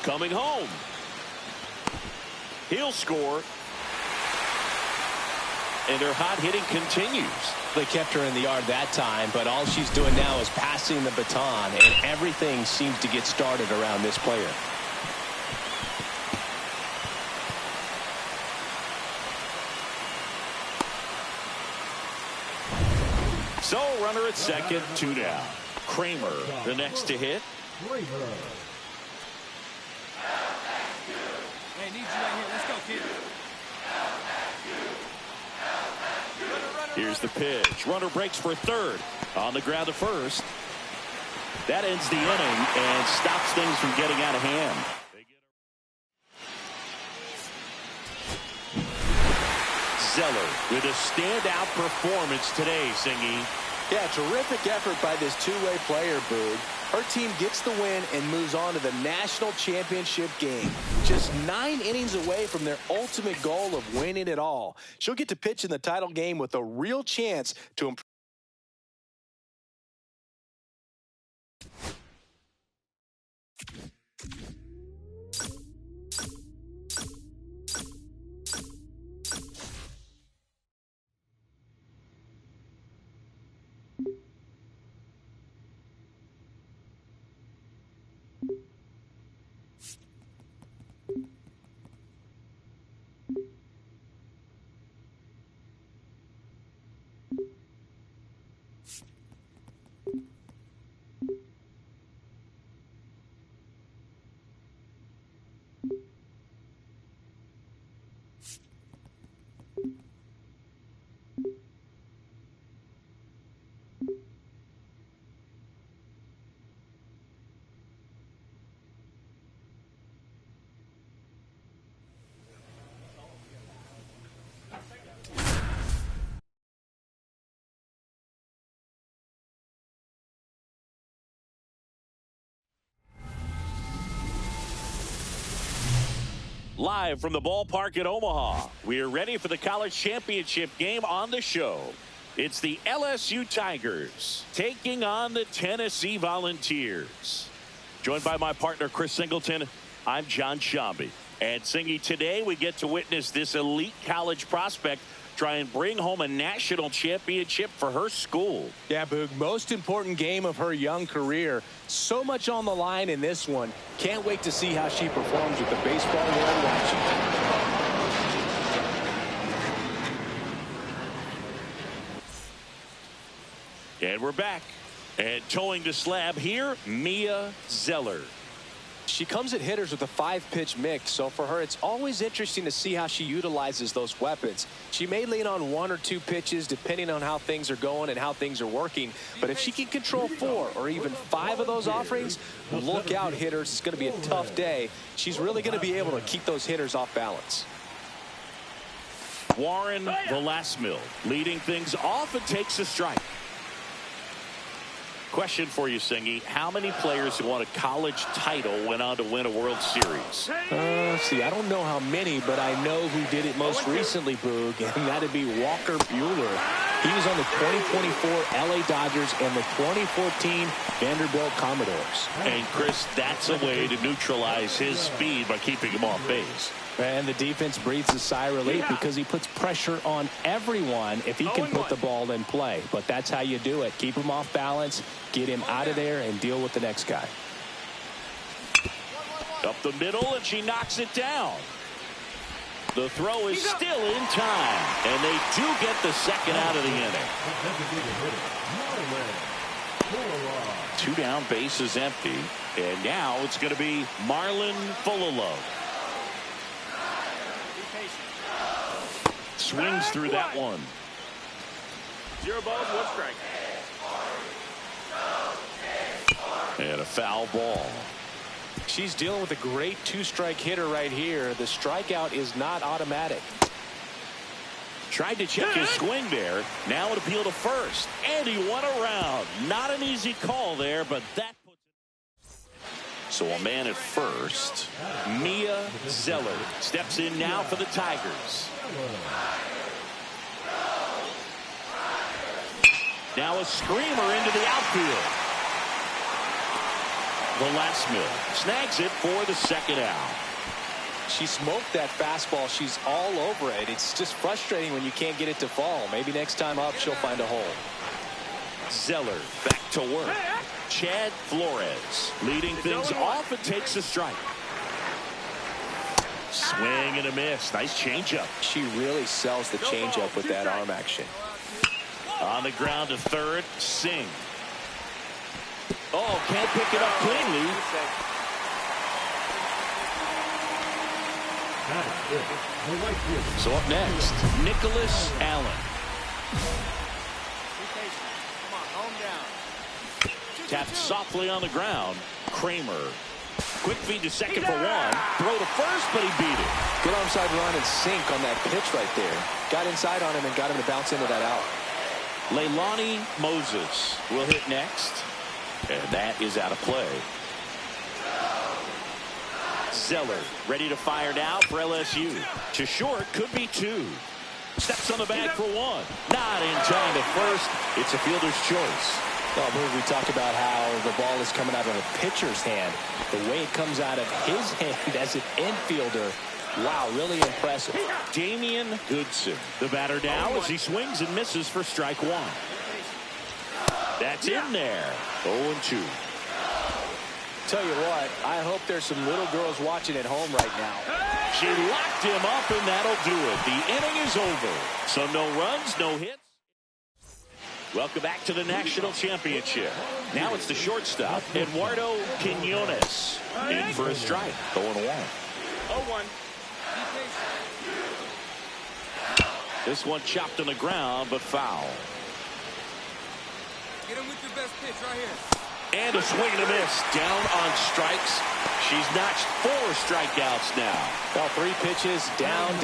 Coming home. He'll score. And their hot hitting continues. They kept her in the yard that time, but all she's doing now is passing the baton, and everything seems to get started around this player. So, runner at second, 2 down. Kramer, the next to hit. Hey, need you right here. Let's go, kid. Here's the pitch. Runner breaks for third. On the ground to first. That ends the inning and stops things from getting out of hand. Zeller with a standout performance today, Singy. Yeah, terrific effort by this two-way player, Boog. Her team gets the win and moves on to the national championship game. Just 9 innings away from their ultimate goal of winning it all. She'll get to pitch in the title game with a real chance to improve. Live from the ballpark at Omaha, we are ready for the college championship game on the show. It's the LSU Tigers taking on the Tennessee Volunteers. Joined by my partner, Chris Singleton, I'm John Shambi. And Singy, today we get to witness this elite college prospect try and bring home a national championship for her school. Yeah, Boog, most important game of her young career. So much on the line in this one. Can't wait to see how she performs with the baseball world watching. And we're back. And towing the slab here, Mia Zeller. She comes at hitters with a 5-pitch mix, so for her it's always interesting to see how she utilizes those weapons. She may lean on 1 or 2 pitches depending on how things are going and how things are working, but if she can control 4 or even 5 of those offerings, look out, hitters. It's going to be a tough day. She's really going to be able to keep those hitters off balance. Warren Velasmil leading things off and takes a strike. Question for you, Singy. How many players who won a college title went on to win a World Series? See, I don't know how many, but I know who did it most recently, Boog, and that'd be Walker Buehler. He was on the 2024 LA Dodgers and the 2014 Vanderbilt Commodores. And, Chris, that's a way to neutralize his speed by keeping him off base. And the defense breathes a sigh of relief because he puts pressure on everyone if he can put the ball in play. But that's how you do it. Keep him off balance, get him out of there, and deal with the next guy. Up the middle, and she knocks it down. The throw is still in time, and they do get the second out of the inning. 2 down, bases empty, and now it's going to be Marlon Fulolo. Swings through that one. 0 balls, 1 strike. And a foul ball. She's dealing with a great 2-strike hitter right here. The strikeout is not automatic. Tried to check his swing there. Now it appealed to first. And he won around. Not an easy call there, but that puts it. So a man at first. Mia Zeller steps in now for the Tigers. Now a screamer into the outfield. Velasmil snags it for the second out. She smoked that fastball. She's all over it. It's just frustrating when you can't get it to fall. Maybe next time up she'll find a hole. Zeller back to work. Chad Flores leading things off and takes a strike. Swing and a miss. Nice changeup. She really sells the changeup with that arm action. On the ground to third, Singh. Oh, can't pick it up cleanly. So up next, Nicholas Allen. tapped softly on the ground. Kramer. Quick feed to second for one. Throw to first, but he beat it. Good onside run and sink on that pitch right there. Got inside on him and got him to bounce into that out. Leilani Moses will hit next. And that is out of play. Zeller ready to fire now for LSU. To short, could be two. Steps on the bag for one. Not in time at first. It's a fielder's choice. Well, we talk about how the ball is coming out of a pitcher's hand. The way it comes out of his hand as an infielder. Wow, really impressive. Damian Goodson, the batter now as he swings and misses for strike one. That's in there. 0-2. Tell you what, I hope there's some little girls watching at home right now. She locked him up, and that'll do it. The inning is over. So no runs, no hits. Welcome back to the National Championship. Now it's the shortstop, Eduardo Quinones, in for a strike. 0-1. 0-1. This one chopped on the ground, but foul. Get him with your best pitch right here. And a swing and a miss. Down on strikes. She's notched 4 strikeouts now. Well, 3 pitches, down,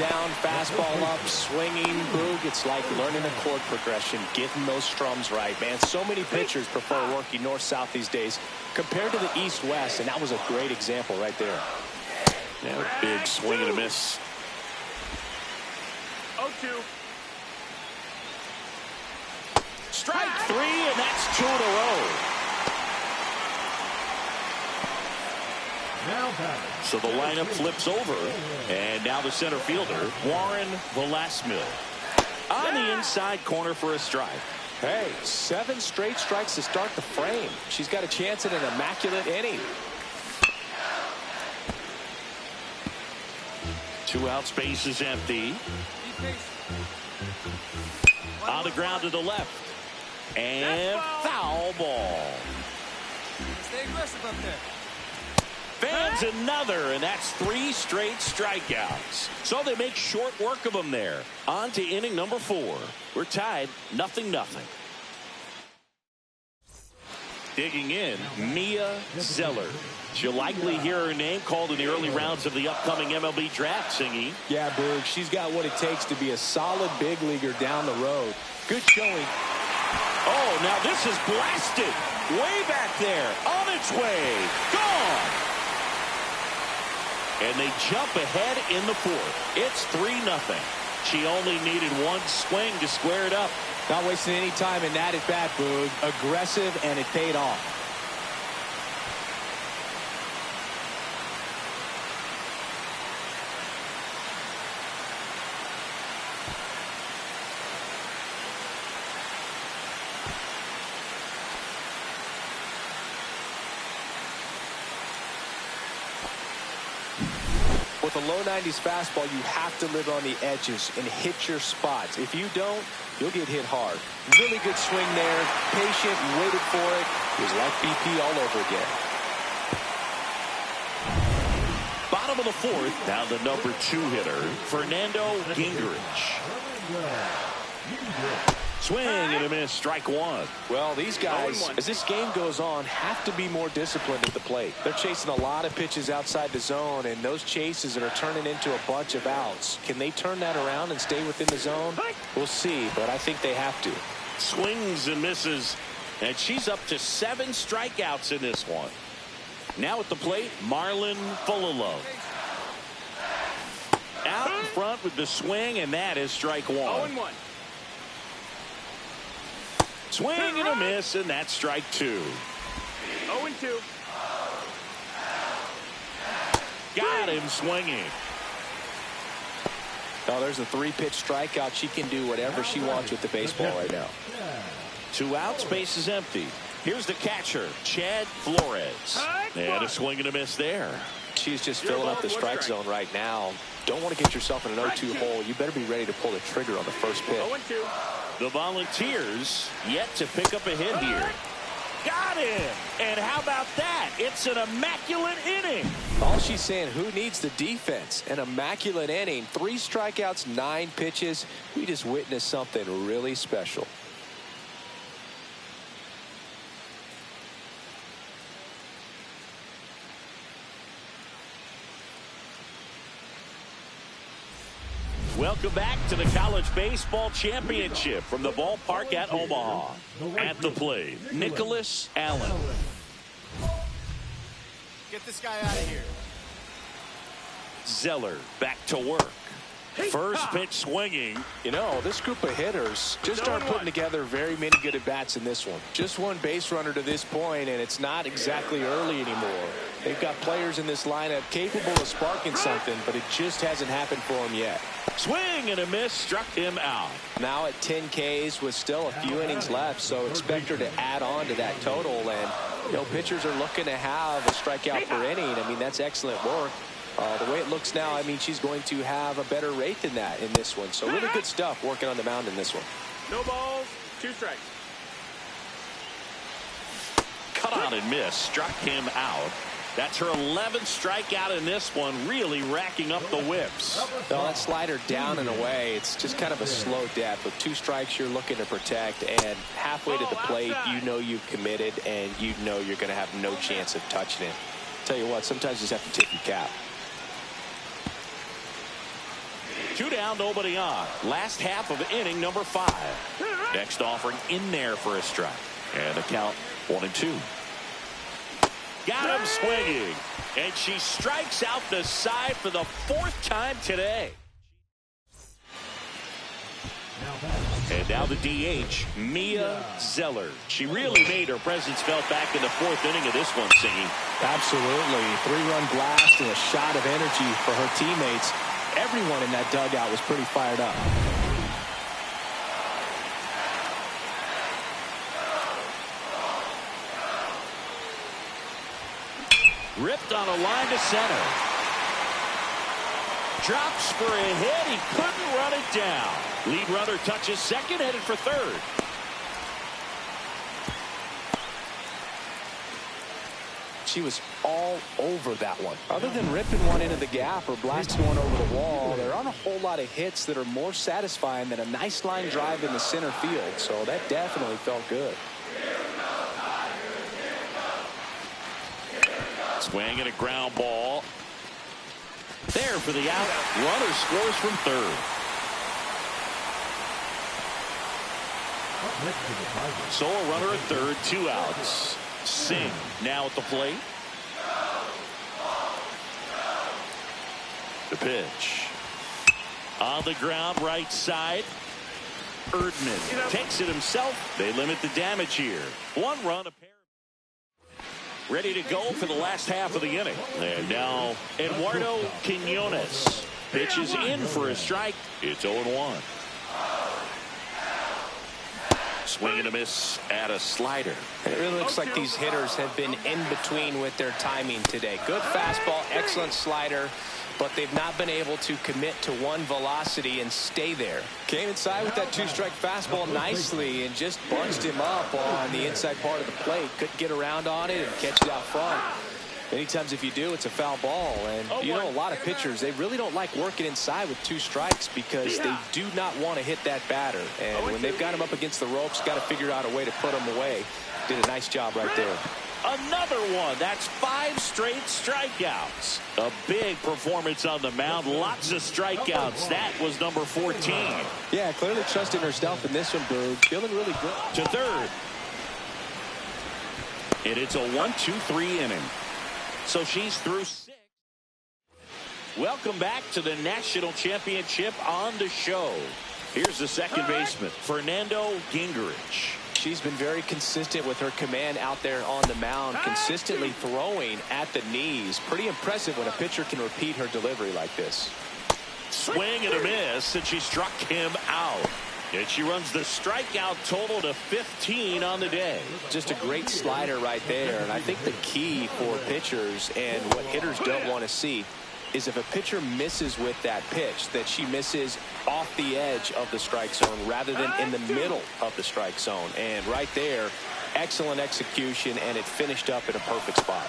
fastball up, swinging, boog. It's like learning a chord progression, getting those strums right, man. So many pitchers prefer working north-south these days compared to the east-west, and that was a great example right there. Yeah, a big swing and a miss. 0-2. Strike 3, and that's 2 in a row. So the lineup flips over, and now the center fielder, Warren Velasmil, on the inside corner for a strike. Hey, 7 straight strikes to start the frame. She's got a chance at an immaculate inning. 2 out, space is empty. On the ground to the left. And foul ball. Stay aggressive up there. Fans another, and that's 3 straight strikeouts. So they make short work of them there. On to inning number 4. We're tied 0-0. Digging in, Mia Zeller. She'll likely hear her name called in the early rounds of the upcoming MLB draft, Singy. Yeah, Boog, she's got what it takes to be a solid big leaguer down the road. Good showing. Oh, now this is blasted. Way back there. On its way. Gone. And they jump ahead in the 4th. It's 3-0. She only needed 1 swing to square it up. Not wasting any time in that at bat, Boog. Aggressive, and it paid off. With a low 90s fastball, you have to live on the edges and hit your spots. If you don't, you'll get hit hard. Really good swing there. Patient, waited for it. It was like BP all over again. Bottom of the 4th, now the number 2 hitter, Fernando Gingrich. Swing and a miss, strike 1. Well, these guys, as this game goes on, have to be more disciplined at the plate. They're chasing a lot of pitches outside the zone, and those chases are turning into a bunch of outs. Can they turn that around and stay within the zone? We'll see, but I think they have to. Swings and misses, and she's up to 7 strikeouts in this one. Now at the plate, Marlon Fulalo. Out in front with the swing, and that is strike 1. 0-1. Swing and a miss, and that's strike 2. 0-2. Got him swinging. Oh, there's a 3-pitch strikeout. She can do whatever she wants with the baseball right now. 2 outs, base is empty. Here's the catcher, Chad Flores. And a swing and a miss there. She's just filling up the strike zone right now. Don't want to get yourself in an 0-2 hole. You better be ready to pull the trigger on the first pitch. 0-2. The Volunteers yet to pick up a hit here. Got him! And how about that? It's an immaculate inning. All she's saying, who needs the defense? An immaculate inning. 3 strikeouts, 9 pitches. We just witnessed something really special. Welcome back to the College Baseball Championship from the ballpark at Omaha. At the plate, Nicholas Allen. Get this guy out of here. Zeller back to work. First pitch swinging. You know, this group of hitters just aren't putting together very many good at-bats in this one. Just one base runner to this point, and it's not exactly early anymore. They've got players in this lineup capable of sparking something, but it just hasn't happened for them yet. Swing and a miss, struck him out. Now at 10 Ks with still a few innings left, so expect her to add on to that total. And, you know, pitchers are looking to have a strikeout per inning. I mean, that's excellent work. The way it looks now, I mean, she's going to have a better rate than that in this one. So really good stuff working on the mound in this one. No balls, 2 strikes. Cut on and miss, struck him out. That's her 11th strikeout in this one, really racking up the whips. Well, that slider down and away, it's just kind of a slow death. With 2 strikes, you're looking to protect, and halfway to the plate, you know you've committed, and you know you're going to have no chance of touching it. Tell you what, sometimes you just have to tip your cap. 2 down, nobody on. Last half of inning number 5. Next offering in there for a strike. And the count 1-2. Got him swinging. And she strikes out the side for the 4th time today. And now the DH, Mia Zeller. She really made her presence felt back in the 4th inning of this one, Singing. Absolutely. 3-run blast and a shot of energy for her teammates. Everyone in that dugout was pretty fired up. Ripped on a line to center. Drops for a hit. He couldn't run it down. Lead runner touches second, headed for third. She was all over that one. Other than ripping one into the gap or blasting one over the wall, there aren't a whole lot of hits that are more satisfying than a nice line drive in the center field. So that definitely felt good. Swing and a ground ball. There for the out. Runner scores from third. So a runner at third, 2 outs. Singh now at the plate. The pitch. On the ground, right side. Erdman takes it himself. They limit the damage here. 1 run, a pair. Ready to go for the last half of the inning. And now Eduardo Quinones pitches in for a strike. It's 0-1. Swing and a miss at a slider. It really looks like these hitters have been in between with their timing today. Good fastball, excellent slider, but they've not been able to commit to one velocity and stay there. Came inside with that 2-strike fastball nicely and just bunched him up on the inside part of the plate. Couldn't get around on it and catch it out front. Many times if you do, it's a foul ball. And you know, a lot of pitchers, they really don't like working inside with 2 strikes because they do not want to hit that batter. And when they've got him up against the ropes, got to figure out a way to put him away. Did a nice job right there. Another one. That's 5 straight strikeouts. A big performance on the mound. Lots of strikeouts. That was number 14. Yeah, clearly trusting herself in this one, Boog. Feeling really good. To third. And it's a 1-2-3 inning. So she's through 6. Welcome back to the National Championship on the show. Here's the second baseman, Fernando Gingrich. She's been very consistent with her command out there on the mound, consistently throwing at the knees. Pretty impressive when a pitcher can repeat her delivery like this. Swing and a miss, and she struck him out. And she runs the strikeout total to 15 on the day. Just a great slider right there. And I think the key for pitchers and what hitters don't want to see is if a pitcher misses with that pitch, that she misses off the edge of the strike zone rather than in the middle of the strike zone. And right there, excellent execution, and it finished up in a perfect spot.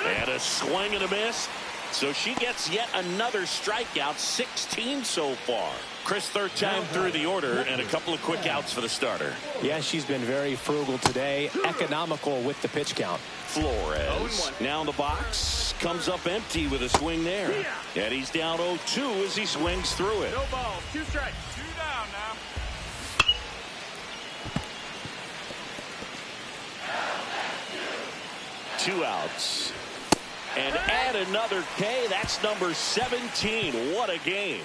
And a swing and a miss. So she gets yet another strikeout, 16 so far. Chris, 3rd time through the order, and a couple of quick outs for the starter. Yeah, she's been very frugal today, economical with the pitch count. Flores now in the box. comes up empty with a swing there. And he's down 0-2 as he swings through it. No balls, 2 strikes. 2 down now. Two outs. And add another K. That's number 17. What a game.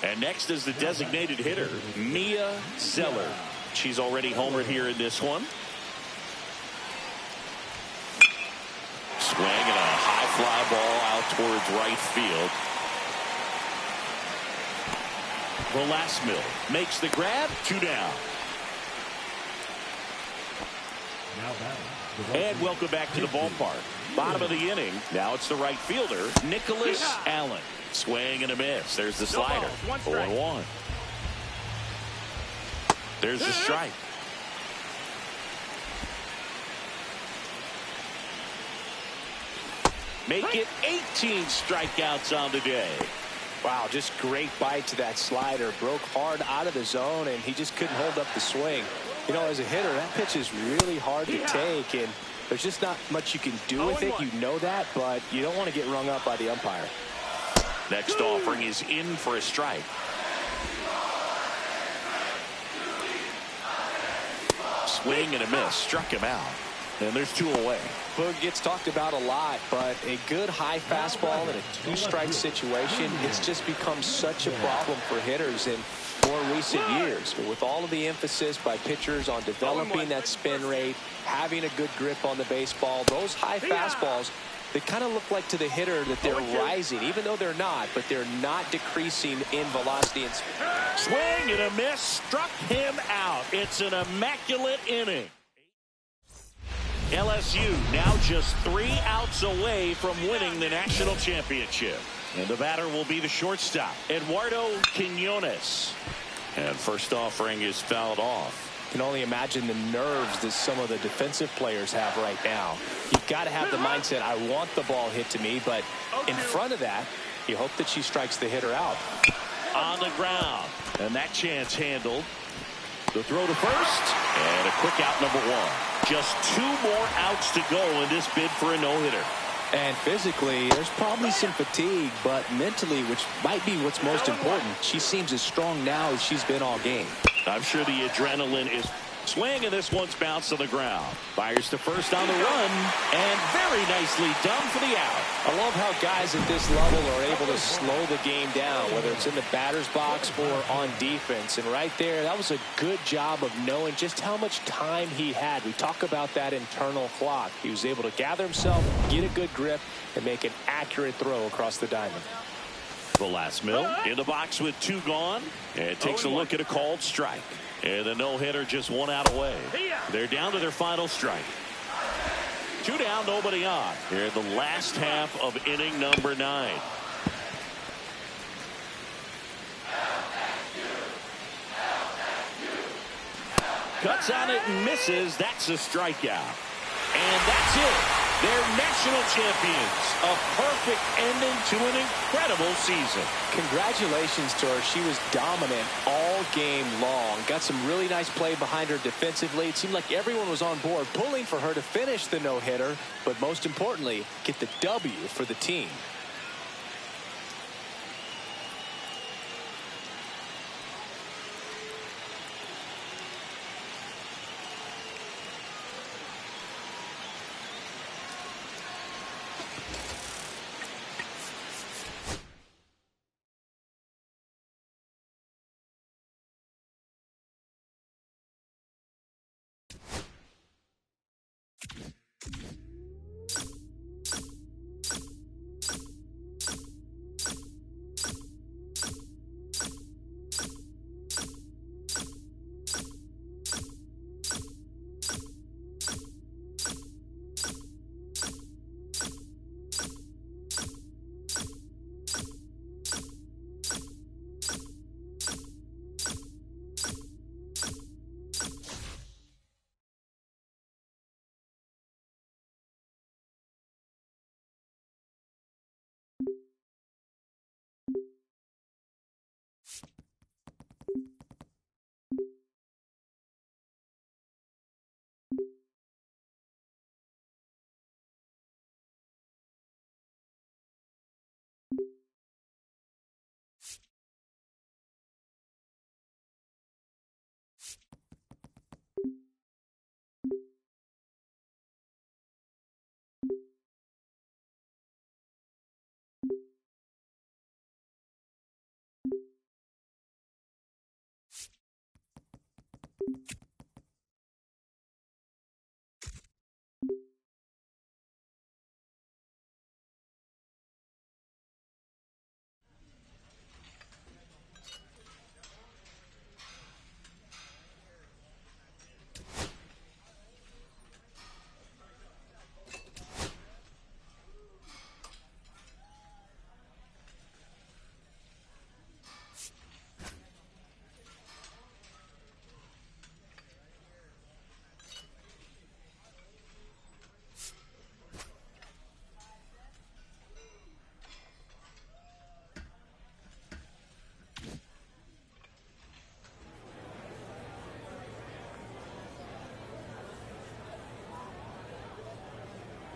And next is the designated hitter, Mia Zeller. She's already homered here in this one. Swing and a high fly ball out towards right field. Velasquez makes the grab. 2 down. And welcome back to the ballpark. Bottom of the inning. Now it's the right fielder, Nicholas Allen. Swing and a miss. There's the slider. 0-1. There's the strike. Make it 18 strikeouts on the day. Wow, just great bite to that slider. Broke hard out of the zone, and he just couldn't hold up the swing. You know, as a hitter, that pitch is really hard to take, and there's just not much you can do with it. You know that, but you don't want to get rung up by the umpire. Next offering is in for a strike. Swing and a miss. Struck him out. And there's 2 away. Boog gets talked about a lot, but a good high fastball in a 2-strike situation, it's just become such a problem for hitters in more recent years. But with all of the emphasis by pitchers on developing that spin rate, having a good grip on the baseball, those high fastballs, they kind of look like to the hitter that they're rising, even though they're not, but they're not decreasing in velocity and speed. Swing and a miss. Struck him out. It's an immaculate inning. LSU now just 3 outs away from winning the national championship. And the batter will be the shortstop, Eduardo Quiñones. And first offering is fouled off. Can only imagine the nerves that some of the defensive players have right now. You've got to have the mindset, I want the ball hit to me, but in front of that, you hope that she strikes the hitter out. On the ground, and that chance handled. The throw to first, and a quick out, number 1. Just 2 more outs to go in this bid for a no-hitter. And physically, there's probably some fatigue, but mentally, which might be what's most important, she seems as strong now as she's been all game. I'm sure the adrenaline is swing, and this one's bounced on the ground. Fires to first on the run, and very nicely done for the out. I love how guys at this level are able to slow the game down, whether it's in the batter's box or on defense. And right there, that was a good job of knowing just how much time he had. We talk about that internal clock. He was able to gather himself, get a good grip, and make an accurate throw across the diamond. Velasquez in the box with 2 gone, and takes a look at a called strike. And the no-hitter just 1 out away. They're down to their final strike. 2 down, nobody on. Here in the last half of inning number 9. Cuts on it and misses. That's a strikeout. And that's it. They're national champions. A perfect ending to an incredible season. Congratulations to her. She was dominant all game long. Got some really nice play behind her defensively. It seemed like everyone was on board, pulling for her to finish the no-hitter, but most importantly, get the W for the team.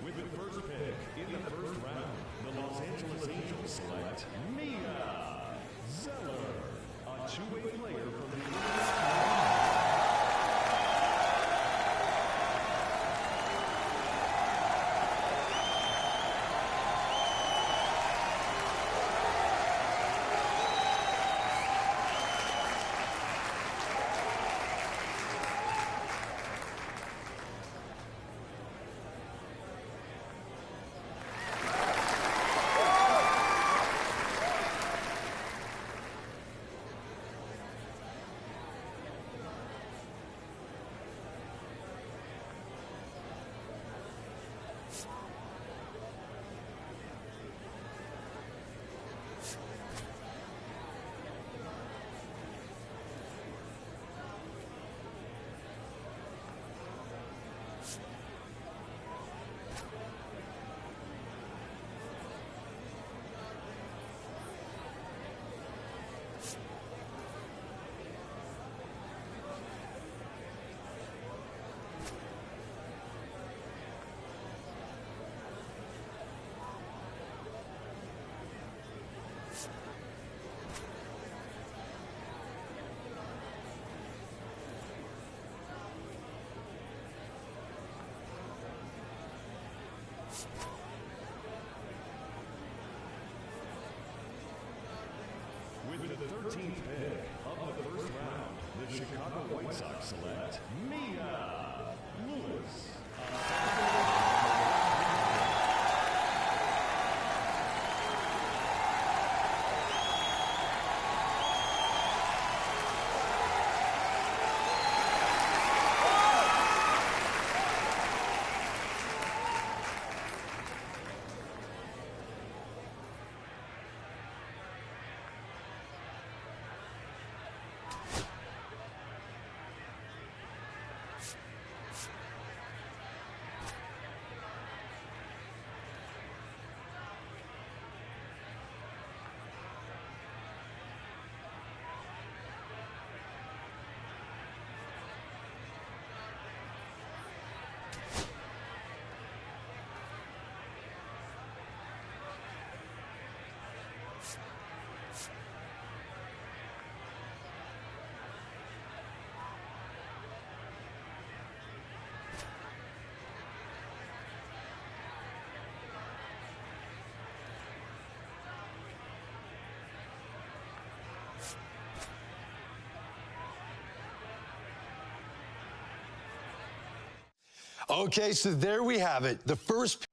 With the first pick in the first round, the Los Angeles Angels select Mia Zeller, a two-way player from the With the 13th pick of the first round, the Chicago White Sox select Mia Lewis. Okay, so there we have it. The first